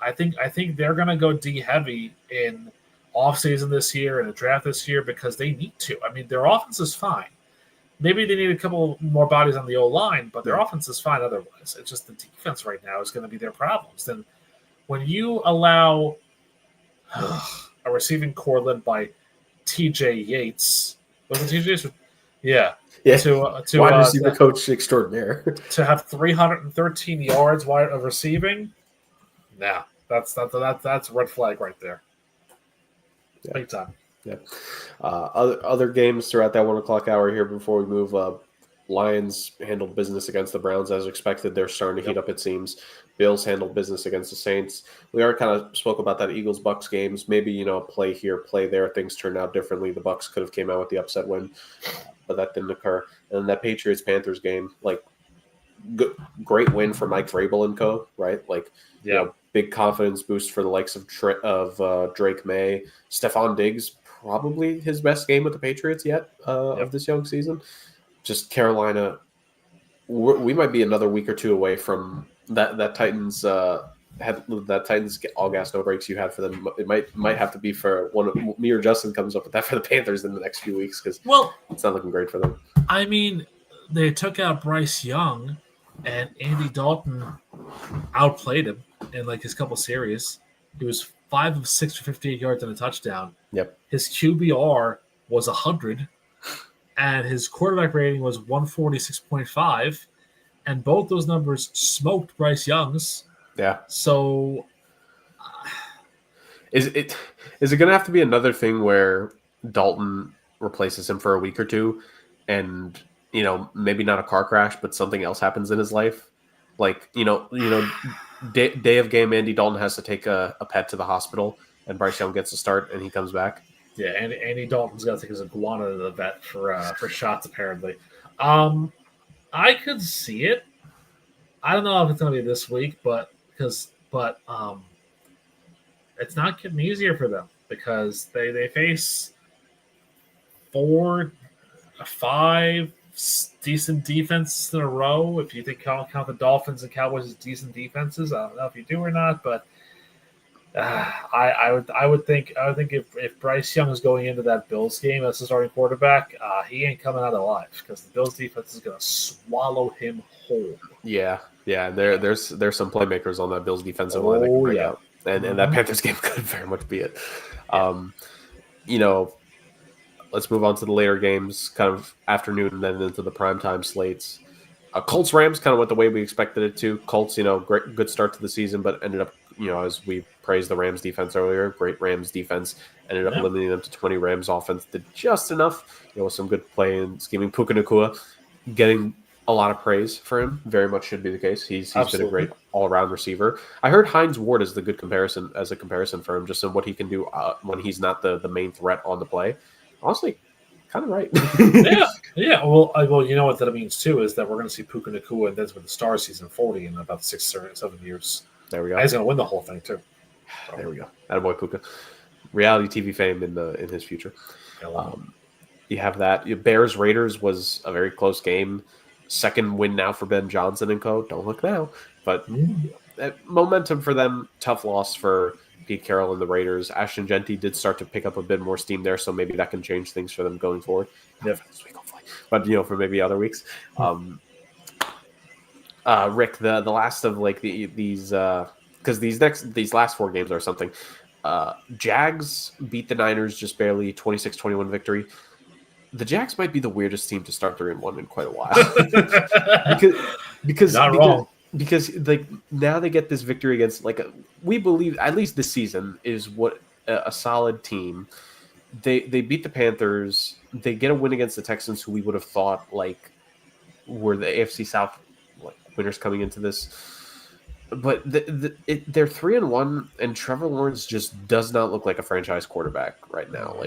I think they're gonna go D heavy in offseason this year and the draft this year because they need to. I mean, their offense is fine. Maybe they need a couple more bodies on the O-line, but their offense is fine otherwise. It's just the defense right now is going to be their problems. Then when you allow A receiving core led by T.J. Yates. Was it T.J. Yates? Yeah. Yeah, To wide receiver coach extraordinaire. To have 313 yards wide of receiving, nah, that's a red flag right there. Yeah. Big time. Yeah. Other games throughout that 1 o'clock hour here before we move. Lions handled business against the Browns as expected. They're starting to heat up, it seems. Bills handled business against the Saints. We already kind of spoke about that Eagles-Bucks games. Maybe, play here, play there. Things turned out differently. The Bucks could have came out with the upset win, but that didn't occur. And then that Patriots-Panthers game, great win for Mike Vrabel and co., right? Big confidence boost for the likes of Drake May. Stephon Diggs, probably his best game with the Patriots yet of this young season. Just Carolina, we might be another week or two away from that Titans Titans all gas no breaks you had for them. It might have to be for one of me or Justin comes up with that for the Panthers in the next few weeks because it's not looking great for them. I mean, they took out Bryce Young, and Andy Dalton outplayed him in his couple series. He was 5 of 6 for 58 yards and a touchdown. Yep. His QBR was 100, and his quarterback rating was 146.5, and both those numbers smoked Bryce Young's. Yeah. So, is it going to have to be another thing where Dalton replaces him for a week or two, and maybe not a car crash, but something else happens in his life? Day of game, Andy Dalton has to take a pet to the hospital, and Bryce Young gets a start, and he comes back. Yeah, and Andy Dalton's got to take his iguana to the vet for shots, apparently. I could see it. I don't know if it's going to be this week, but it's not getting easier for them because they face 4 or 5 decent defenses in a row. If you count the Dolphins and Cowboys as decent defenses, I don't know if you do or not, but I would think if Bryce Young is going into that Bills game as the starting quarterback, he ain't coming out alive because the Bills defense is going to swallow him whole. Yeah. There's some playmakers on that Bills defensive line that can break out, and that Panthers game could very much be it. Let's move on to the later games, kind of afternoon, and then into the primetime slates. Colts Rams kind of went the way we expected it to. Colts, good start to the season, but ended up, as we praised the Rams defense earlier, great Rams defense, ended up limiting them to 20. Rams offense did just enough, with some good play and scheming. Puka Nacua getting a lot of praise for him. Very much should be the case. He's been a great all-around receiver. I heard Hines Ward is the good comparison for him, just in what he can do when he's not the main threat on the play. Honestly, kind of right. Yeah. Well, you know what that means too is that we're going to see Puka Nacua and Desmond the Star season 40 in about 6 or 7 years. There we go. And he's going to win the whole thing too. So. There we go. Attaboy Puka. Reality TV fame in his future. You have that. Bears Raiders was a very close game. Second win now for Ben Johnson and co. Don't look now, but momentum for them. Tough loss for Pete Carroll and the Raiders. Ashton Genty did start to pick up a bit more steam there, so maybe that can change things for them going forward. This week, hopefully, but for maybe other weeks. Rick, the last of these because these last 4 games are something. Jags beat the Niners just barely, 26-21 victory. The Jags might be the weirdest team to start 3-1 in quite a while. because not wrong. Because now they get this victory against we believe at least this season is what a solid team. They beat the Panthers. They get a win against the Texans, who we would have thought were the AFC South winners coming into this. But they're 3-1, and Trevor Lawrence just does not look like a franchise quarterback right now.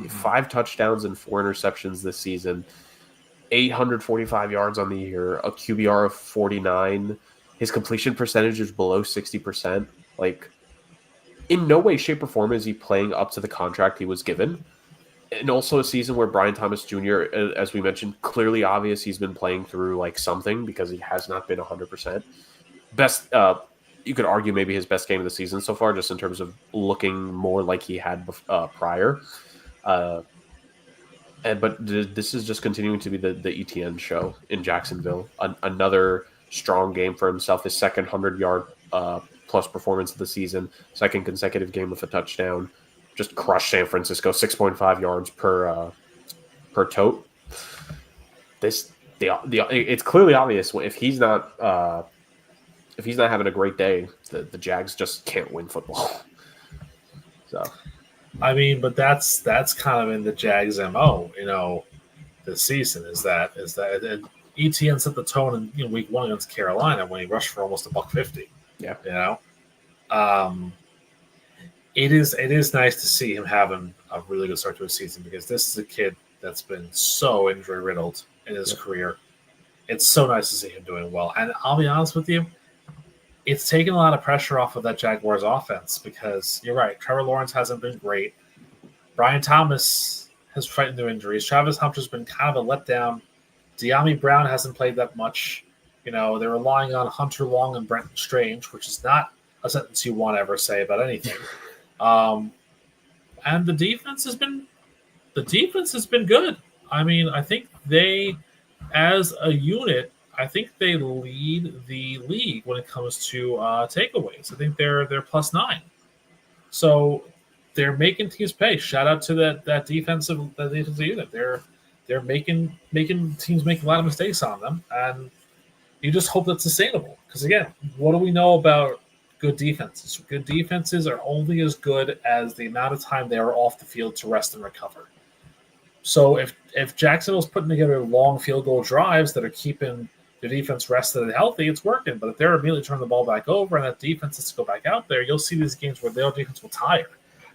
5 touchdowns and 4 interceptions this season, 845 yards on the year, a QBR of 49. His completion percentage is below 60%. In no way, shape, or form is he playing up to the contract he was given. And also a season where Brian Thomas Jr., as we mentioned, clearly obvious he's been playing through something because he has not been 100%. Best, you could argue maybe his best game of the season so far, just in terms of looking more like he had prior. But this is just continuing to be the ETN show in Jacksonville. Another strong game for himself. His second 100-yard plus performance of the season, second consecutive game with a touchdown, just crushed San Francisco, 6.5 yards per tote. It's clearly obvious if he's not having a great day, the Jags just can't win football. So, I mean, but that's kind of in the Jags' MO, this season is that and ETN set the tone in week 1 against Carolina when he rushed for almost $150. Yeah, it is nice to see him having a really good start to his season because this is a kid that's been so injury riddled in his career. It's so nice to see him doing well, and I'll be honest with you, it's taken a lot of pressure off of that Jaguars offense because you're right. Trevor Lawrence hasn't been great. Brian Thomas has fighting through injuries. Travis Hunter's been kind of a letdown. De'Ami Brown hasn't played that much. They're relying on Hunter Long and Brenton Strange, which is not a sentence you want to ever say about anything. And the defense has been good. I mean, I think they, as a unit, they lead the league when it comes to takeaways. I think they're +9. So they're making teams pay. Shout out to that defensive unit. They're making teams make a lot of mistakes on them, and you just hope that's sustainable. Because again, what do we know about good defenses? Good defenses are only as good as the amount of time they are off the field to rest and recover. So if Jacksonville's putting together long field goal drives that are keeping the defense rested and healthy, it's working. But if they're immediately turning the ball back over and that defense has to go back out there, you'll see these games where their defense will tire.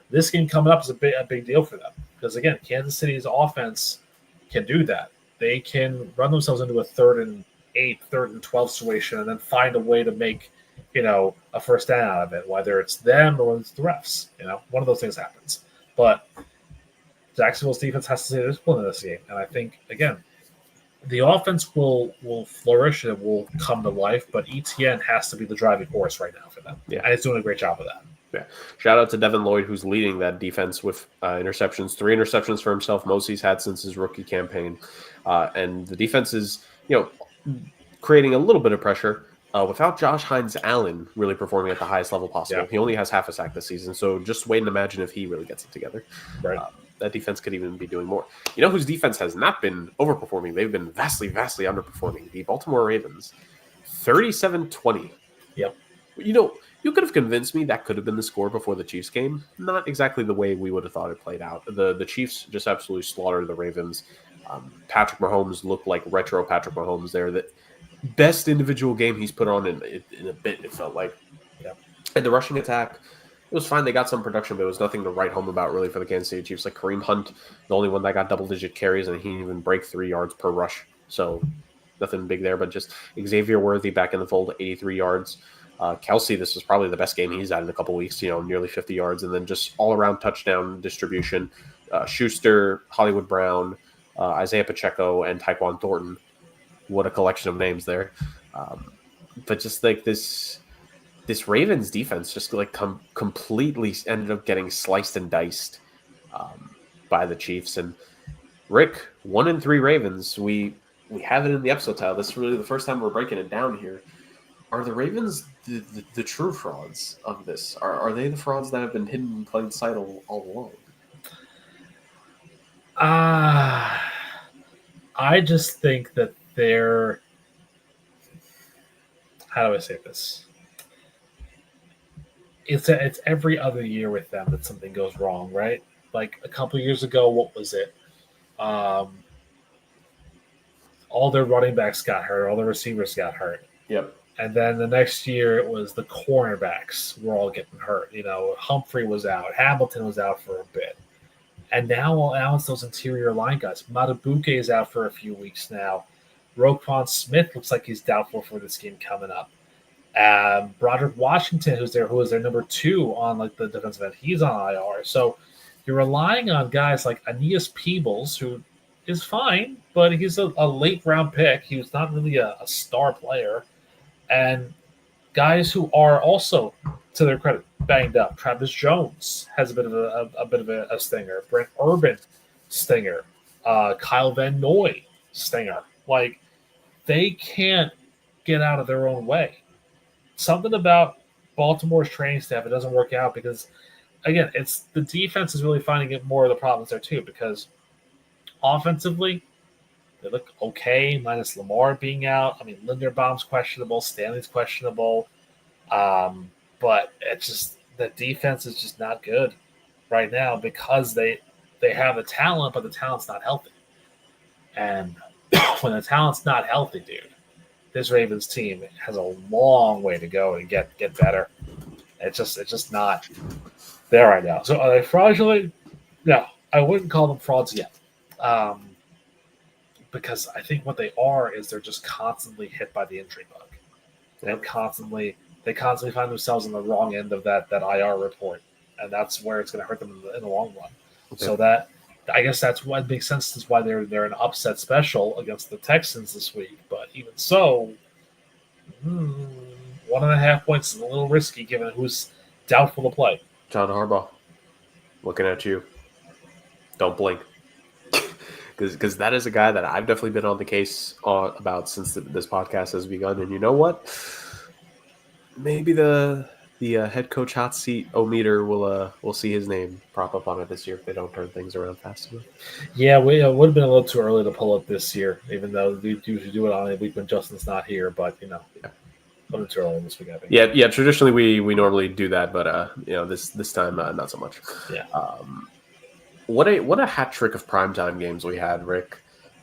This game coming up is a big deal for them because, again, Kansas City's offense can do that. They can run themselves into a 3rd and 8, 3rd and 12 situation and then find a way to make, a first down out of it, whether it's them or it's the refs. One of those things happens. But Jacksonville's defense has to stay disciplined in this game. And I think, again, the offense will flourish and it will come to life, but ETN has to be the driving force right now for them. Yeah. And he's doing a great job of that. Yeah. Shout out to Devin Lloyd, who's leading that defense with interceptions. 3 interceptions for himself, most he's had since his rookie campaign. And the defense is, creating a little bit of pressure without Josh Hines-Allen really performing at the highest level possible. Yeah. He only has half a sack this season, so just wait and imagine if he really gets it together. Right. That defense could even be doing more. Whose defense has not been overperforming? They've been vastly, vastly underperforming. The Baltimore Ravens, 37-20. Yep. You could have convinced me that could have been the score before the Chiefs game. Not exactly the way we would have thought it played out. The Chiefs just absolutely slaughtered the Ravens. Patrick Mahomes looked like retro Patrick Mahomes there. The best individual game he's put on in a bit, it felt like. Yeah. And the rushing attack, it was fine. They got some production, but it was nothing to write home about really for the Kansas City Chiefs. Like Kareem Hunt, the only one that got double-digit carries, and he didn't even break 3 yards per rush. So nothing big there, but just Xavier Worthy back in the fold, 83 yards. Kelsey, this was probably the best game he's had in a couple weeks, nearly 50 yards, and then just all-around touchdown distribution. Schuster, Hollywood Brown, Isaiah Pacheco, and Tyquan Thornton. What a collection of names there. But just like this Ravens defense just like completely ended up getting sliced and diced by the Chiefs. And Rick, 1-3 Ravens, we have it in the episode title. This is really the first time we're breaking it down here. Are the Ravens the true frauds of this? Are they the frauds that have been hidden in plain sight all along? I just think that they're, how do I say this? It's every other year with them that something goes wrong, right? Like a couple years ago, what was it? All their running backs got hurt. All the receivers got hurt. Yep. And then the next year, it was the cornerbacks were all getting hurt. Humphrey was out. Hamilton was out for a bit. And now it's those interior line guys. Matabuke is out for a few weeks now. Roquan Smith looks like he's doubtful for this game coming up. Broderick Washington, who was their number 2 on like the defensive end, he's on IR. So you're relying on guys like Aeneas Peebles, who is fine, but he's a late round pick. He was not really a star player. And guys who are also, to their credit, banged up. Travis Jones has a bit of a stinger. Brent Urban, stinger. Kyle Van Noy, stinger. Like, they can't get out of their own way. Something about Baltimore's training staff, it doesn't work out because, again, it's the defense is really finding it more of the problems there too because offensively, they look okay, minus Lamar being out. I mean, Linderbaum's questionable, Stanley's questionable. But it's just the defense is just not good right now because they have the talent, but the talent's not healthy. And when the talent's not healthy, dude, this Ravens team has a long way to go to get better. It's just not there right now. So are they fraudulent? No, I wouldn't call them frauds yet. Because I think what they are is they're just constantly hit by the injury bug. And they constantly find themselves on the wrong end of that IR report. And that's where it's going to hurt them in the long run. Okay. So that I guess that's what makes sense is why they're an upset special against the Texans this week. But even so, 1.5 points is a little risky given who's doubtful to play. John Harbaugh, looking at you. Don't blink. Because that is a guy that I've definitely been on the case about since this podcast has begun. And you know what? Maybe the head coach hot seat o-meter will see his name prop up on it this year if they don't turn things around fast enough. Yeah, it would have been a little too early to pull it this year, even though we usually do it on a week when Justin's not here. But a little too early this week, I think. Yeah. Traditionally, we normally do that, but this time not so much. Yeah. What a hat trick of primetime games we had, Rick.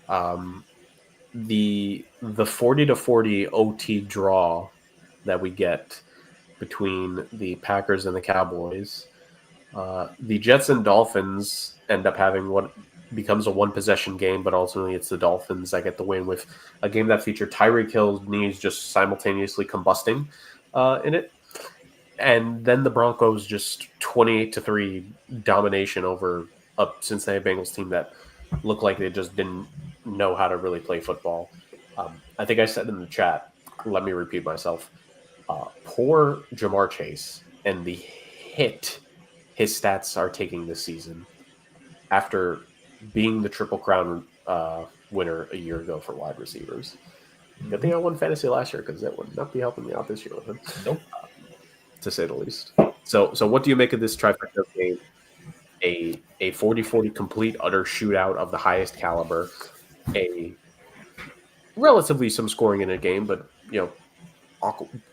The 40-40 OT draw that we get between the Packers and the Cowboys. The Jets and Dolphins end up having what becomes a one-possession game, but ultimately it's the Dolphins that get the win with a game that featured Tyreek Hill's knees just simultaneously combusting in it. And then the Broncos just 28-3 domination over a Cincinnati Bengals team that looked like they just didn't know how to really play football. I think I said in the chat, let me repeat myself, poor Jamar Chase and the hit his stats are taking this season after being the Triple Crown winner a year ago for wide receivers. Good thing I won fantasy last year because that would not be helping me out this year with him. Nope. To say the least. So what do you make of this trifecta game? A 40-40 complete utter shootout of the highest caliber, a relatively some scoring in a game, but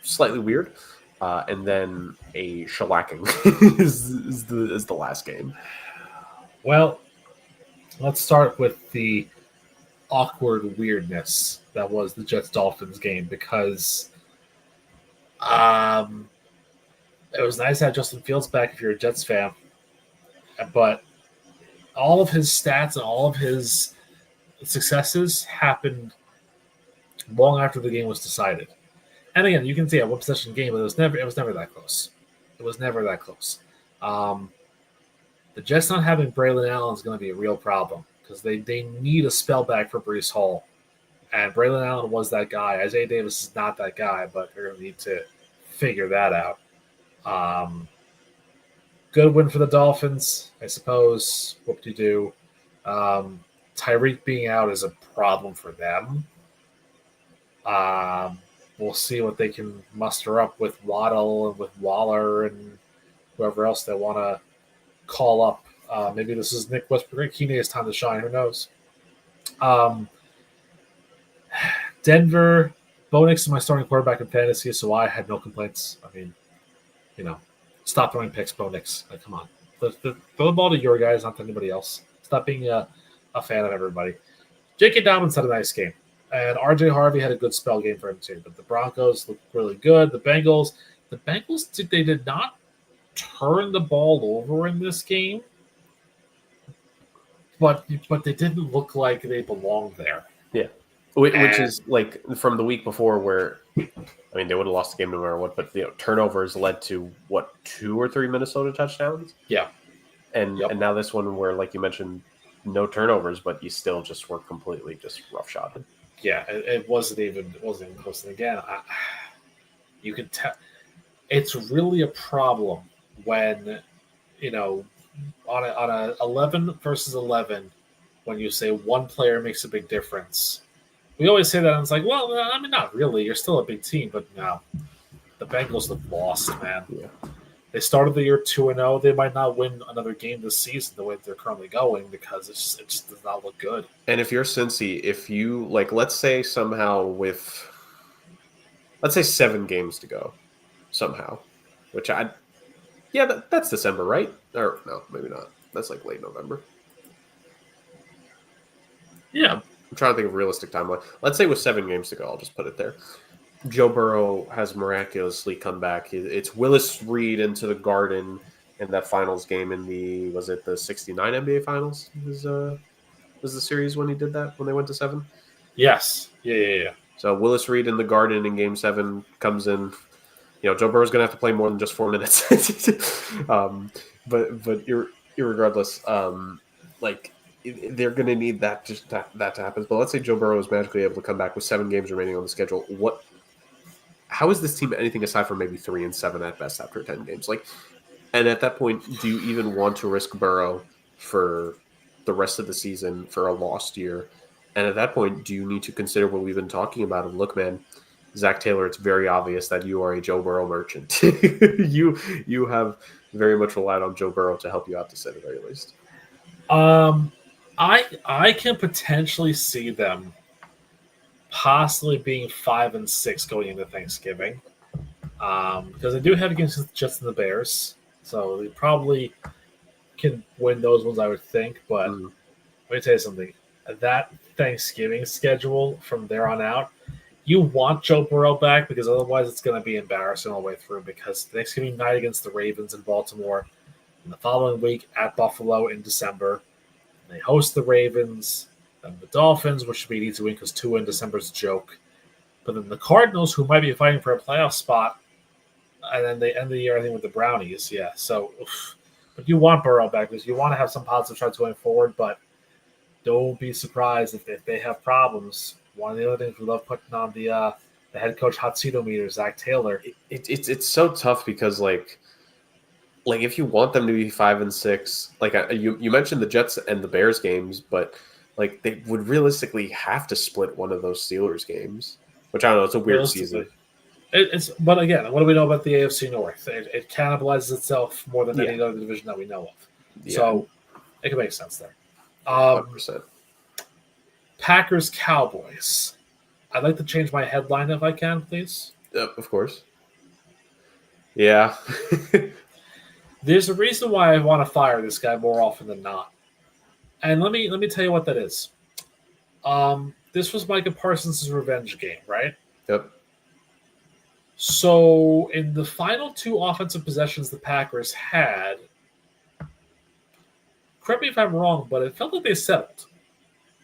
slightly weird, and then a shellacking is the last game. Well, let's start with the awkward weirdness that was the Jets-Dolphins game because it was nice to have Justin Fields back if you're a Jets fan. But all of his stats and all of his successes happened long after the game was decided. And again, you can see a one-possession game, but it was never that close. It was never that close. The Jets not having Braylon Allen is going to be a real problem because they need a spell back for Breece Hall. And Braylon Allen was that guy. Isaiah Davis is not that guy, but they're going to need to figure that out. Good win for the Dolphins, I suppose. Whoop-de-doo. Tyreek being out is a problem for them. We'll see what they can muster up with Waddle and with Waller and whoever else they want to call up. Maybe this is Nick Westbrook. He needs time to shine. Who knows? Denver, Bo Nix is my starting quarterback in fantasy, so I had no complaints. I mean, stop throwing picks, Bo Nix. Like, come on. Throw the ball to your guys, not to anybody else. Stop being a fan of everybody. J.K. Dobbins had a nice game. And R.J. Harvey had a good spell game for him, too. But the Broncos looked really good. The Bengals did not turn the ball over in this game. But they didn't look like they belonged there. Yeah. Which is like from the week before where, I mean, they would have lost the game no matter what, but turnovers led to, 2 or 3 Minnesota touchdowns? Yeah. And now this one where, like you mentioned, no turnovers, but you still just were completely just roughshod. Yeah, it wasn't even close. And again, you can tell it's really a problem when, on a 11 versus 11, when you say one player makes a big difference. We always say that, and it's like, well, I mean, not really. You're still a big team, but no. the Bengals have lost, man. Yeah. They started the year 2-0. They might not win another game this season the way they're currently going because it just does not look good. And if you're Cincy, if you let's say somehow let's say 7 games to go, somehow, that's December, right? Or no, maybe not. That's like late November. Yeah. I'm trying to think of a realistic timeline. Let's say with 7 games to go, I'll just put it there. Joe Burrow has miraculously come back. It's Willis Reed into the Garden in that finals game in the 69 NBA Finals? Was the series when he did that, when they went to 7? Yes. Yeah. So Willis Reed in the Garden in Game 7 comes in. Joe Burrow's going to have to play more than just 4 minutes. But irregardless, they're going to need that to happen. But let's say Joe Burrow is magically able to come back with 7 games remaining on the schedule. How is this team anything aside from maybe 3-7 at best after 10 games? And at that point, do you even want to risk Burrow for the rest of the season for a lost year? And at that point, do you need to consider what we've been talking about? And look, man, Zach Taylor, it's very obvious that you are a Joe Burrow merchant. You have very much relied on Joe Burrow to help you out, to say the very least. I can potentially see them possibly being 5-6 going into Thanksgiving, because they do have against the Jets and the Bears, so they probably can win those ones, I would think. But let me tell you something: that Thanksgiving schedule from there on out, you want Joe Burrow back, because otherwise it's going to be embarrassing all the way through. Because Thanksgiving night against the Ravens in Baltimore, and the following week at Buffalo in December, they host the Ravens. Then the Dolphins, which should be an easy win because 2 in December is a joke. But then the Cardinals, who might be fighting for a playoff spot, and then they end the year, I think, with the Brownies. Yeah, so, but you want Burrow back because you want to have some positive shots going forward, but don't be surprised if they have problems. One of the other things we love putting on the head coach hot seat meter, Zach Taylor. It's so tough because, if you want them to be 5-6, you mentioned the Jets and the Bears games, but they would realistically have to split one of those Steelers games, which I don't know. It's a weird season. But again, what do we know about the AFC North? It cannibalizes itself more than any other division that we know of. Yeah. So it can make sense there. 100%. Packers Cowboys. I'd like to change my headline if I can, please. Of course. Yeah. There's a reason why I want to fire this guy more often than not. And let me tell you what that is. This was Micah Parsons' revenge game, right? Yep. So in the final 2 offensive possessions the Packers had, correct me if I'm wrong, but it felt like they settled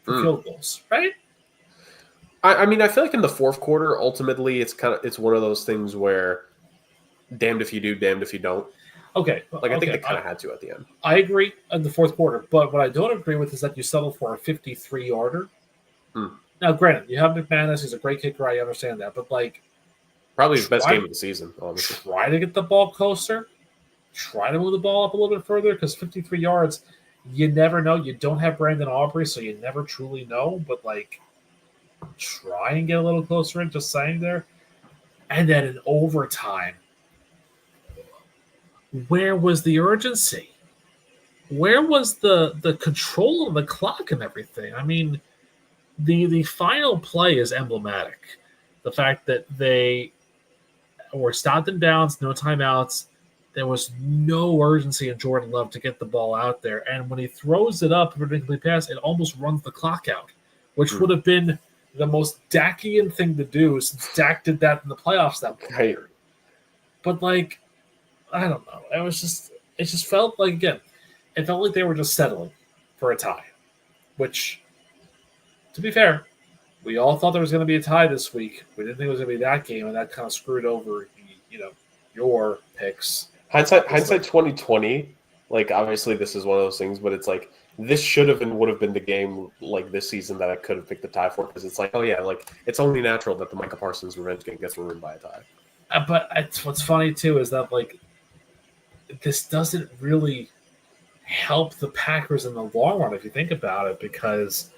for field goals, right? I mean, I feel like in the fourth quarter, ultimately, it's one of those things where damned if you do, damned if you don't. Okay. I think they kind of had to at the end. I agree in the fourth quarter, but what I don't agree with is that you settle for a 53-yarder. Now, granted, you have McManus. He's a great kicker. I understand that. But, probably his best game of the season, honestly. Try to get the ball closer. Try to move the ball up a little bit further, because 53 yards, you never know. You don't have Brandon Aubrey, so you never truly know. But, try and get a little closer in, just saying there. And then in overtime, where was the urgency? Where was the control of the clock and everything? I mean, the final play is emblematic. The fact that they were stopped in bounds, no timeouts. There was no urgency in Jordan Love to get the ball out there. And when he throws it up for an incomplete pass, it almost runs the clock out, which would have been the most Dakian thing to do, since Dak did that in the playoffs that year. But, I don't know. It just felt like, again, it felt like they were just settling for a tie, which, to be fair, we all thought there was going to be a tie this week. We didn't think it was going to be that game, and that kind of screwed over, your picks. Hindsight 2020, obviously this is one of those things, but it's this should have and would have been the game this season that I could have picked the tie for, because it's it's only natural that the Micah Parsons revenge game gets ruined by a tie. But what's funny too is that this doesn't really help the Packers in the long run if you think about it, because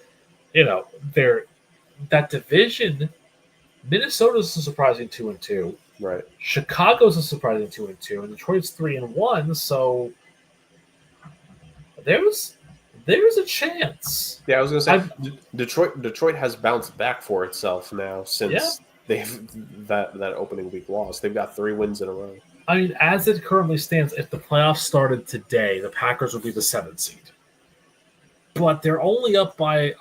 they're that division. Minnesota's a surprising 2-2. Right. Chicago's a surprising 2-2, and Detroit's 3-1. So there's a chance. Yeah, I was going to say Detroit has bounced back for itself now since they've that opening week loss. They've got 3 wins in a row. I mean, as it currently stands, if the playoffs started today, the Packers would be the 7th seed. But they're only up by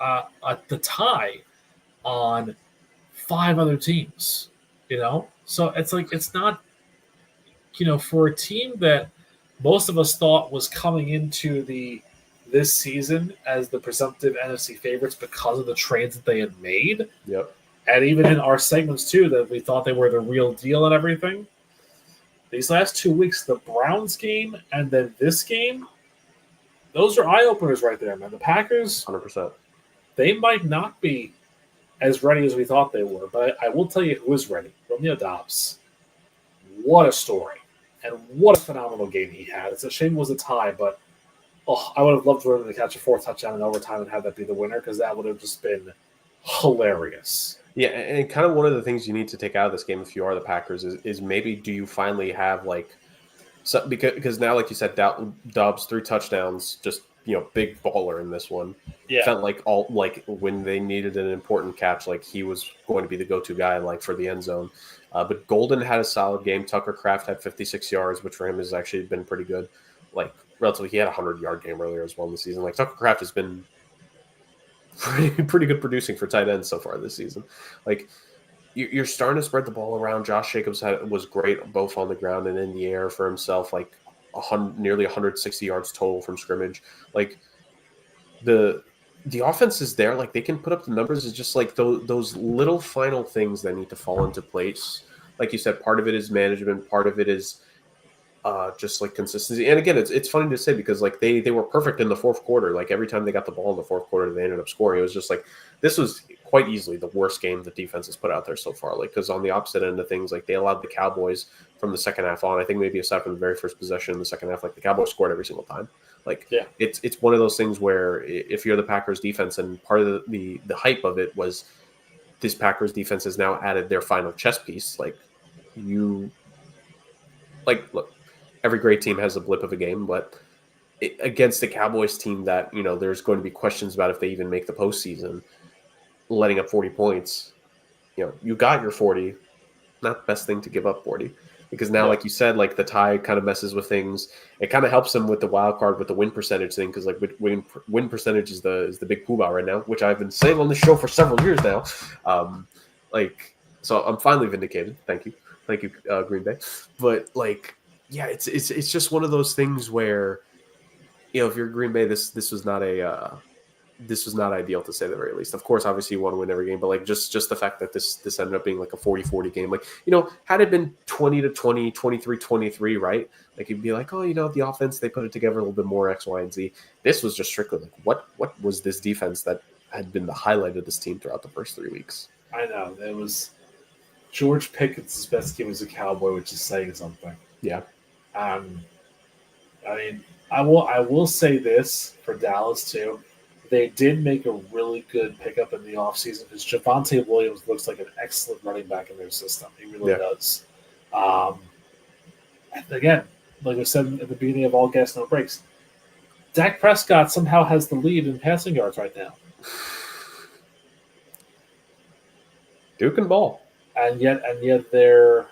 the tie on 5 other teams. So it's not, for a team that most of us thought was coming into this season as the presumptive NFC favorites because of the trades that they had made. Yep. And even in our segments too, that we thought they were the real deal and everything. These last 2 weeks, the Browns game and then this game, those are eye openers right there, man. The Packers, 100%. They might not be as ready as we thought they were, but I will tell you who is ready. Romeo Dobbs. What a story. And what a phenomenal game he had. It's a shame it was a tie, but I would have loved for him to catch a 4th touchdown in overtime and have that be the winner, because that would have just been hilarious. Yeah, and kind of one of the things you need to take out of this game if you are the Packers is maybe do you finally have because now, like you said, Dobbs 3 touchdowns, just big baller in this one. Yeah, felt like when they needed an important catch, like he was going to be the go-to guy for the end zone. But Golden had a solid game. Tucker Kraft had 56 yards, which for him has actually been pretty good. Relatively, he had a 100-yard game earlier as well in the season. Tucker Kraft has been pretty good producing for tight ends so far this season. You're starting to spread the ball around. Josh Jacobs was great both on the ground and in the air for himself. Nearly 160 yards total from scrimmage. The offense is there. They can put up the numbers. It's just those little final things that need to fall into place. Like you said, part of it is management. Part of it is just consistency. And again, it's funny to say because they were perfect in the 4th quarter. Every time they got the ball in the 4th quarter, they ended up scoring. It was just this was quite easily the worst game the defense has put out there so far. Because on the opposite end of things, they allowed the Cowboys from the second half on. I think maybe aside from the very first possession in the second half, the Cowboys scored every single time. It's one of those things where if you're the Packers defense, and part of the hype of it was this Packers defense has now added their final chess piece. Look, every great team has a blip of a game, but against the Cowboys team that, there's going to be questions about if they even make the postseason, letting up 40 points, you got your 40, not the best thing to give up 40. Because now, like you said, the tie kind of messes with things. It kind of helps them with the wild card with the win percentage thing, because win percentage is the big poobah right now, which I've been saying on the show for several years now. So I'm finally vindicated. Thank you, Green Bay. But yeah, it's just one of those things where, if you're Green Bay, this was not ideal, to say the very least. Of course, obviously you want to win every game, but just the fact that this ended up being a 40-40 game, had it been 20-20, 23-23, right? You'd be the offense, they put it together a little bit more X, Y, and Z. This was just strictly what was this defense that had been the highlight of this team throughout the first 3 weeks? I know. It was George Pickett's best game as a Cowboy, which is saying something. Yeah. I mean, I will say this for Dallas too. They did make a really good pickup in the offseason because Javonte Williams looks like an excellent running back in their system. He really does. And again, like I said at the beginning of All Gas No Breaks, Dak Prescott somehow has the lead in passing yards right now. Duke and ball. And yet they're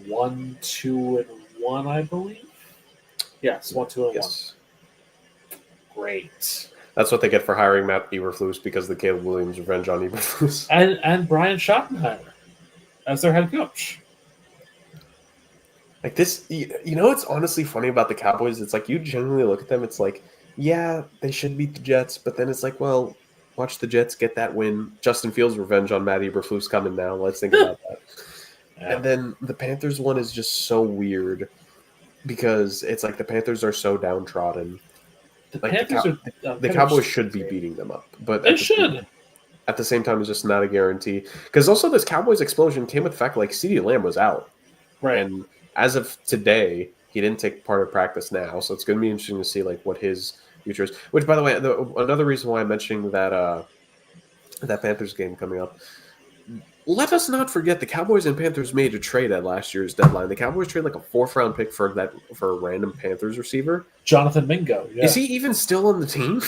1-2-1, I believe. Yes, 1-2-1. Yes. Great. That's what they get for hiring Matt Eberflus, because of the Caleb Williams revenge on Eberflus. And Brian Schottenheimer as their head coach. This, it's honestly funny about the Cowboys. It's you genuinely look at them, it's yeah, they should beat the Jets, but then it's well, watch the Jets get that win. Justin Fields' revenge on Matt Eberflus coming now. Let's think about that. Yeah. And then the Panthers one is just so weird, because it's the Panthers are so downtrodden. The Cowboys should be beating them up, but they should. At the same time, it's just not a guarantee. Because also this Cowboys explosion came with the fact CeeDee Lamb was out, right? And as of today, he didn't take part of practice now, so it's going to be interesting to see what his future is. Which, by the way, another reason why I'm mentioning that Panthers game coming up, let us not forget the Cowboys and Panthers made a trade at last year's deadline. The Cowboys traded like a 4th-round pick for a random Panthers receiver. Jonathan Mingo. Yeah. Is he even still on the team?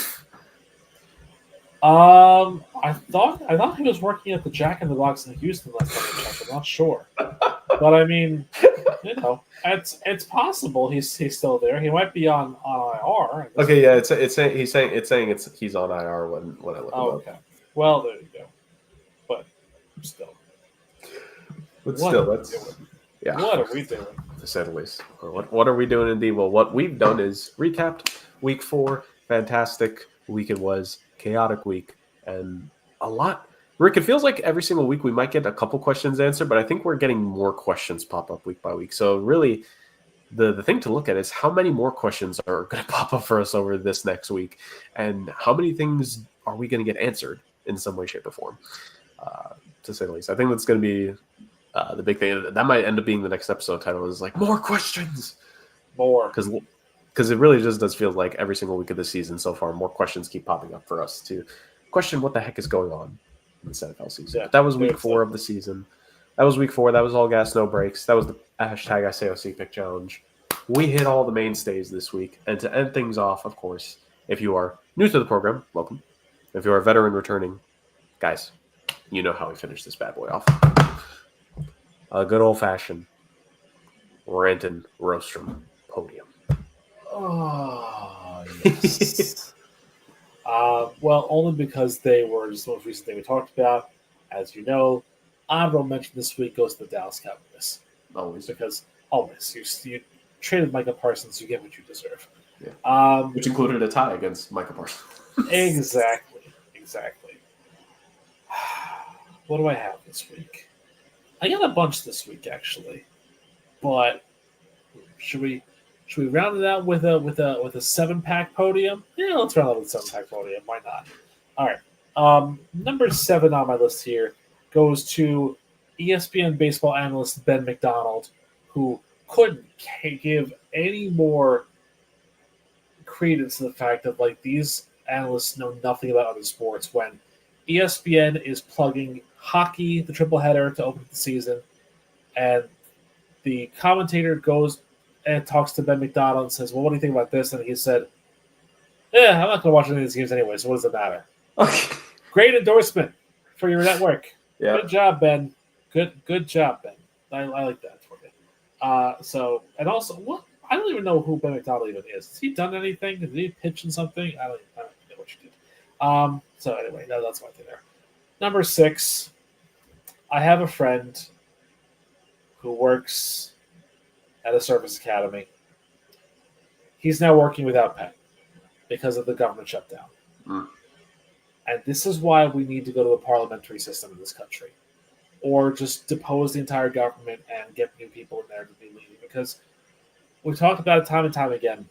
I thought he was working at the Jack in the Box in Houston last time I checked. I'm not sure, but I mean, it's possible he's still there. He might be on IR. Okay, yeah, it's saying he's on IR when I look him up. Okay. Well, there you go. But still. What are we doing? To say the least. What are we doing indeed? Well, what we've done is recapped week 4. Fantastic week it was. Chaotic week. And a lot. Rick, it feels like every single week we might get a couple questions answered, but I think we're getting more questions pop up week by week. So really, the thing to look at is how many more questions are going to pop up for us over this next week, and how many things are we going to get answered in some way, shape, or form, to say the least. I think that's going to be the big thing. That might end up being the next episode title is like, more questions. More. Because it really just does feel like every single week of the season so far, more questions keep popping up for us to question what the heck is going on in this NFL season. Yeah, but that was week 4 of the season. That was week 4. That was all gas, no breaks. That was the hashtag ISAOC pick challenge. We hit all the mainstays this week. And to end things off, of course, if you are new to the program, welcome. If you are a veteran returning, guys, you know how we finish this bad boy off. A good old-fashioned rant and rostrum podium. Oh, yes. Well, only because they were just the most recent thing we talked about. As you know, honorable mention this week goes to the Dallas Cowboys. Always. Because always. You traded Micah Parsons, you get what you deserve. Yeah. Which included a tie against Micah Parsons. Exactly. What do I have this week? I got a bunch this week, actually. But should we round it out with a 7-pack podium? Yeah, let's round it out with a 7-pack podium. Why not? All right. Number 7 on my list here goes to ESPN baseball analyst Ben McDonald, who couldn't give any more credence to the fact that like these analysts know nothing about other sports when ESPN is plugging hockey, the triple-header, to open the season, and the commentator goes and talks to Ben McDonald and says, well, what do you think about this? And he said, yeah, I'm not going to watch any of these games anyway, so what does it matter? Okay. Great endorsement for your network. Yeah. Good job, Ben. Good job, Ben. I like that for you. And also, what? I don't even know who Ben McDonald even is. Has he done anything? Did he pitch in something? I don't know what you did. So anyway, that's my thing there. Number 6, I have a friend who works at a service academy. He's now working without pay because of the government shutdown. Mm. And this is why we need to go to a parliamentary system in this country. Or just depose the entire government and get new people in there to be leading. Because we've talked about it time and time again.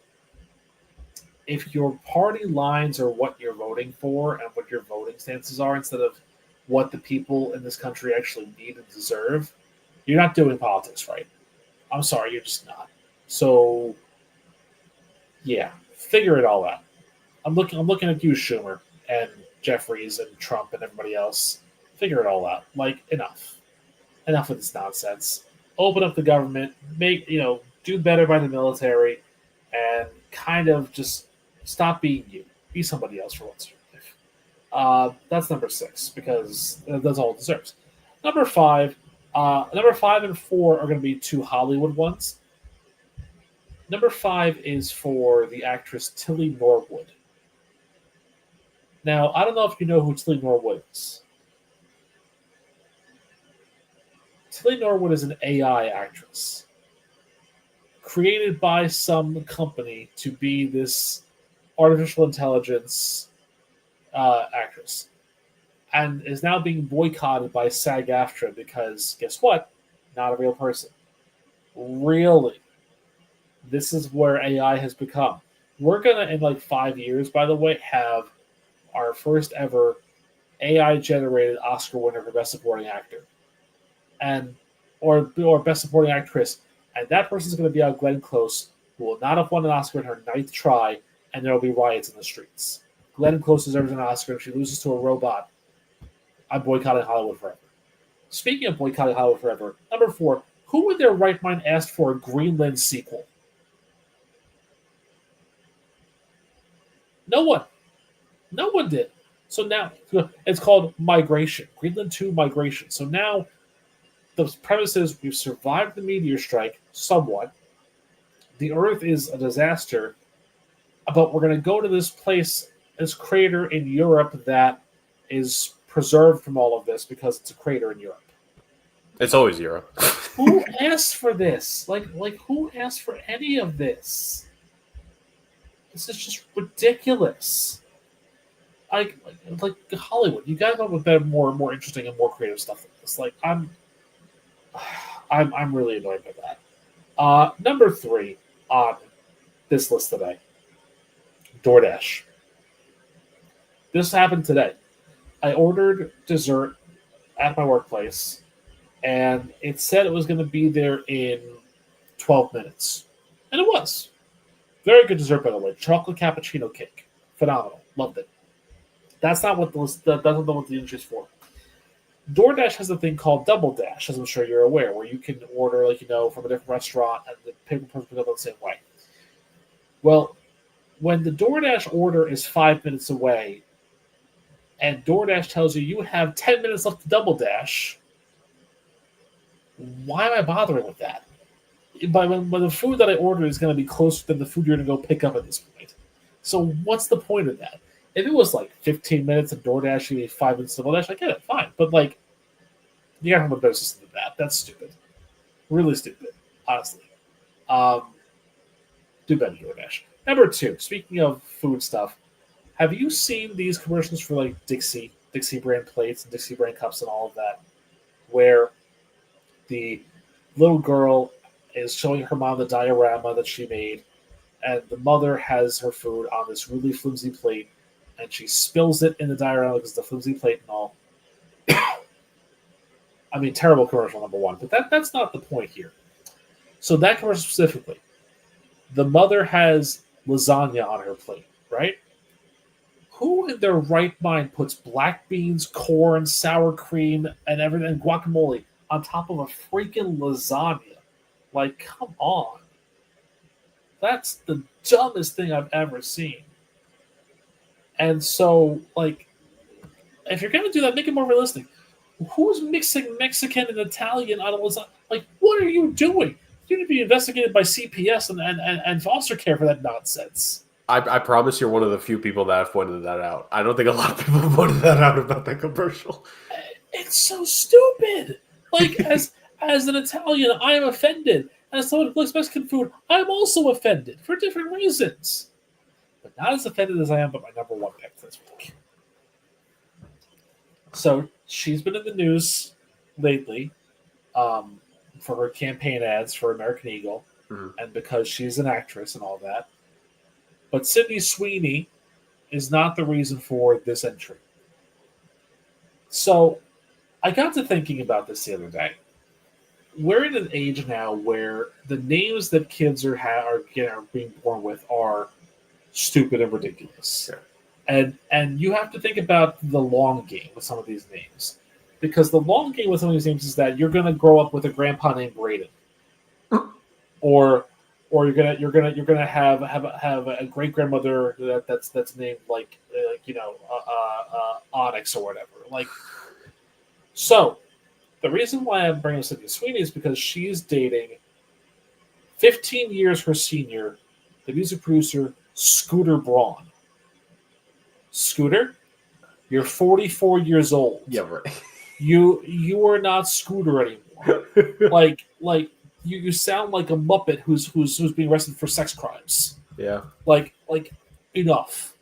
If your party lines are what you're voting for and what your voting stances are instead of what the people in this country actually need and deserve, you're not doing politics right. I'm sorry, you're just not. So, yeah, figure it all out. I'm looking at you, Schumer, and Jeffries, and Trump, and everybody else. Figure it all out. Like, enough with this nonsense. Open up the government. Do better by the military, and kind of just stop being you. Be somebody else for once in your life. That's number 6 because that's all it deserves. Number 5 and 4 are going to be 2 Hollywood ones. Number 5 is for the actress Tilly Norwood. Now, I don't know if you know who Tilly Norwood is. Tilly Norwood is an AI actress created by some company to be this artificial intelligence actress, and is now being boycotted by SAG-AFTRA because, guess what? Not a real person. Really. This is where AI has become. We're going to, in like 5 years, by the way, have our first ever AI-generated Oscar winner for Best Supporting Actor. Or Best Supporting Actress. And that person's going to be Glenn Close, who will not have won an Oscar in her 9th try, and there will be riots in the streets. Glenn Close deserves an Oscar. If she loses to a robot, I'm boycotting Hollywood forever. Speaking of boycotting Hollywood forever, number 4, who in their right mind asked for a Greenland sequel? No one. No one did. So now it's called Migration. Greenland 2 Migration. So now the premise is we've survived the meteor strike somewhat. The Earth is a disaster, but we're going to go to this place, this crater in Europe that is preserved from all of this because it's a crater in Europe. It's always Europe. Who asked for this? Like who asked for any of this? This is just ridiculous. Like Hollywood, you guys have a better, more interesting and more creative stuff than this. Like I'm really annoyed by that. Number 3 on this list today, DoorDash. This happened today. I ordered dessert at my workplace, and it said it was going to be there in 12 minutes, and it was. Very good dessert, by the way. Chocolate cappuccino cake, phenomenal. Loved it. That's not what the industry's for. DoorDash has a thing called Double Dash, as I'm sure you're aware, where you can order, from a different restaurant and the payment person picks up the same way. Well, when the DoorDash order is 5 minutes away, and DoorDash tells you have 10 minutes left to Double Dash, why am I bothering with that? When the food that I ordered is going to be closer than the food you're going to go pick up at this point. So what's the point of that? If it was 15 minutes and DoorDash, you need 5 minutes to DoorDash, I get it, fine. But you gotta have a better system than that. That's stupid. Really stupid, honestly. Do better, DoorDash. Number 2, speaking of food stuff, have you seen these commercials for Dixie brand plates and Dixie brand cups and all of that, where the little girl is showing her mom the diorama that she made, and the mother has her food on this really flimsy plate, and she spills it in the diorama because the flimsy plate and all. I mean, terrible commercial, number 1. But that's not the point here. So that commercial specifically, the mother has lasagna on her plate, right? Who in their right mind puts black beans, corn, sour cream, and everything, guacamole on top of a freaking lasagna? Come on. That's the dumbest thing I've ever seen. And so, if you're going to do that, make it more realistic. Who's mixing Mexican and Italian on a lasagna? What are you doing? You need to be investigated by CPS and foster care for that nonsense. I promise you're one of the few people that have pointed that out. I don't think a lot of people have pointed that out about that commercial. It's so stupid. As an Italian, I am offended. As someone who likes Mexican food, I'm also offended for different reasons. But not as offended as I am by my number 1 pick this week. So she's been in the news lately for her campaign ads for American Eagle, and because she's an actress and all that. But Sydney Sweeney is not the reason for this entry. So I got to thinking about this the other day. We're in an age now where the names that kids are being born with are stupid and ridiculous. Yeah. And you have to think about the long game with some of these names. Because the long game with some of these names is that you're going to grow up with a grandpa named Braden. Or you're gonna have a great grandmother that's named Onyx or whatever. So the reason why I'm bringing Sydney Sweeney is because she's dating 15 years her senior, the music producer Scooter Braun. Scooter, you're 44 years old. Yeah, right. You are not Scooter anymore. You sound like a Muppet who's being arrested for sex crimes. Yeah. Enough.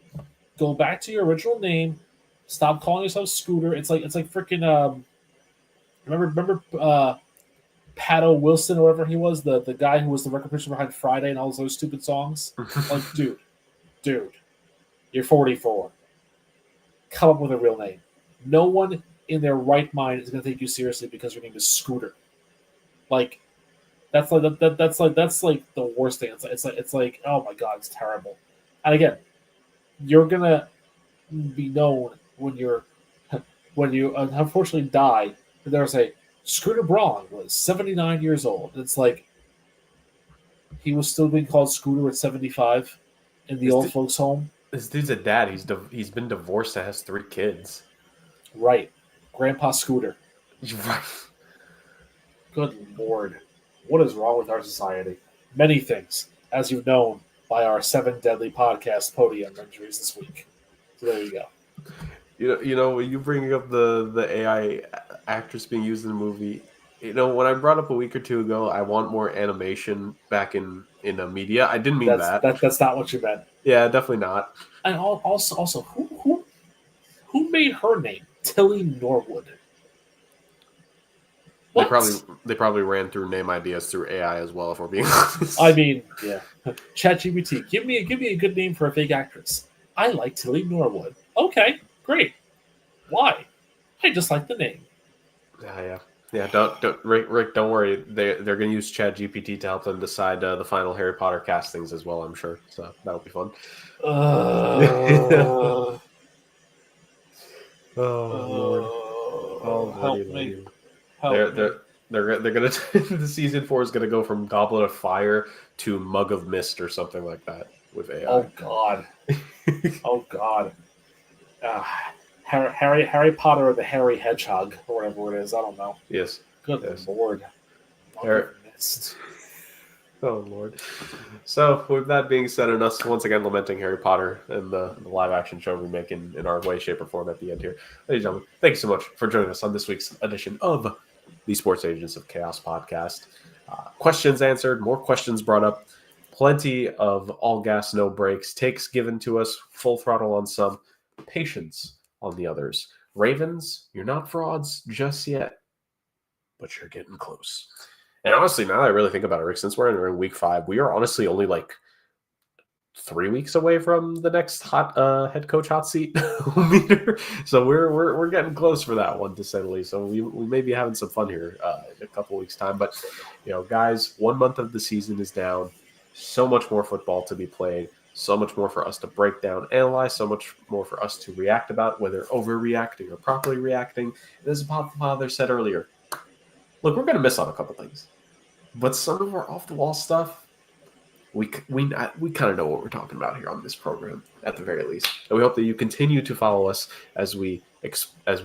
Go back to your original name. Stop calling yourself Scooter. It's like freaking remember Pato Wilson or whatever he was, the guy who was the record producer behind Friday and all those stupid songs. Dude, you're 44. Come up with a real name. No one in their right mind is going to take you seriously because your name is Scooter. That's like the worst thing. It's like oh my god, it's terrible. And again, you're gonna be known when you unfortunately die. They'll say Scooter Braun was 79 years old. It's like he was still being called Scooter at 75 in the This old dude- folks' home. This dude's a dad. He's been divorced and has 3 kids. Right. Grandpa Scooter. Right. Good Lord. What is wrong with our society? Many things, as you've known by our 7 Deadly Podcast podium injuries this week. So there you go. You know, when you bring up the AI actress being used in the movie, you know, when I brought up a week or two ago, I want more animation back in the media. I didn't mean that. That's not what you meant. Yeah, definitely not. And also, who made her name? Tilly Norwood. They What? probably ran through name ideas through AI as well, if we're being honest. I mean, yeah. ChatGPT, give me a good name for a fake actress. I like Tilly Norwood. Okay, great. Why? I just like the name. Yeah. Don't Rick. Don't worry. They're going to use ChatGPT to help them decide the final Harry Potter castings as well. I'm sure. So that'll be fun. Oh Lord! Oh Help Lordy, me! Lordy. Help me! They're gonna the season 4 is gonna go from Goblet of Fire to Mug of Mist or something like that with AI. Oh God! Oh God! Harry Potter or the Hairy Hedgehog or whatever it is. I don't know. Yes. Good Yes. Lord! Harry- Oh Lord! So with that being said, and us once again lamenting Harry Potter and the live action show remake in our way, shape, or form at the end here, ladies and gentlemen, thank you so much for joining us on this week's edition of the Sports Agents of Chaos podcast. Questions answered, more questions brought up, plenty of all gas, no brakes, takes given to us, full throttle on some, patience on the others. Ravens, you're not frauds just yet, but you're getting close. And honestly, now that I really think about it, Rick, since we're in week 5, we are honestly only like 3 weeks away from the next hot head coach hot seat meter. So we're getting close for that one, to say the least. So we may be having some fun here in a couple weeks time. But you know, guys, 1 month of the season is down. So much more football to be played. So much more for us to break down, analyze. So much more for us to react about, whether overreacting or properly reacting. And as Podfather said earlier, look, we're going to miss on a couple things, but some of our off the wall stuff, we kind of know what we're talking about here on this program, at the very least. And we hope that you continue to follow us as we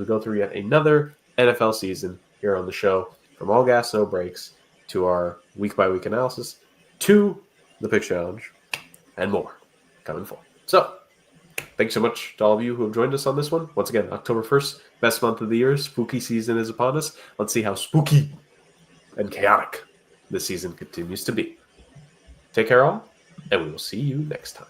go through yet another NFL season here on the show, from all gas, no breaks, to our week by week analysis, to the pick challenge, and more coming forward. So, thanks so much to all of you who have joined us on this one. Once again, October 1st, best month of the year. Spooky season is upon us. Let's see how spooky and chaotic this season continues to be. Take care all, and we will see you next time.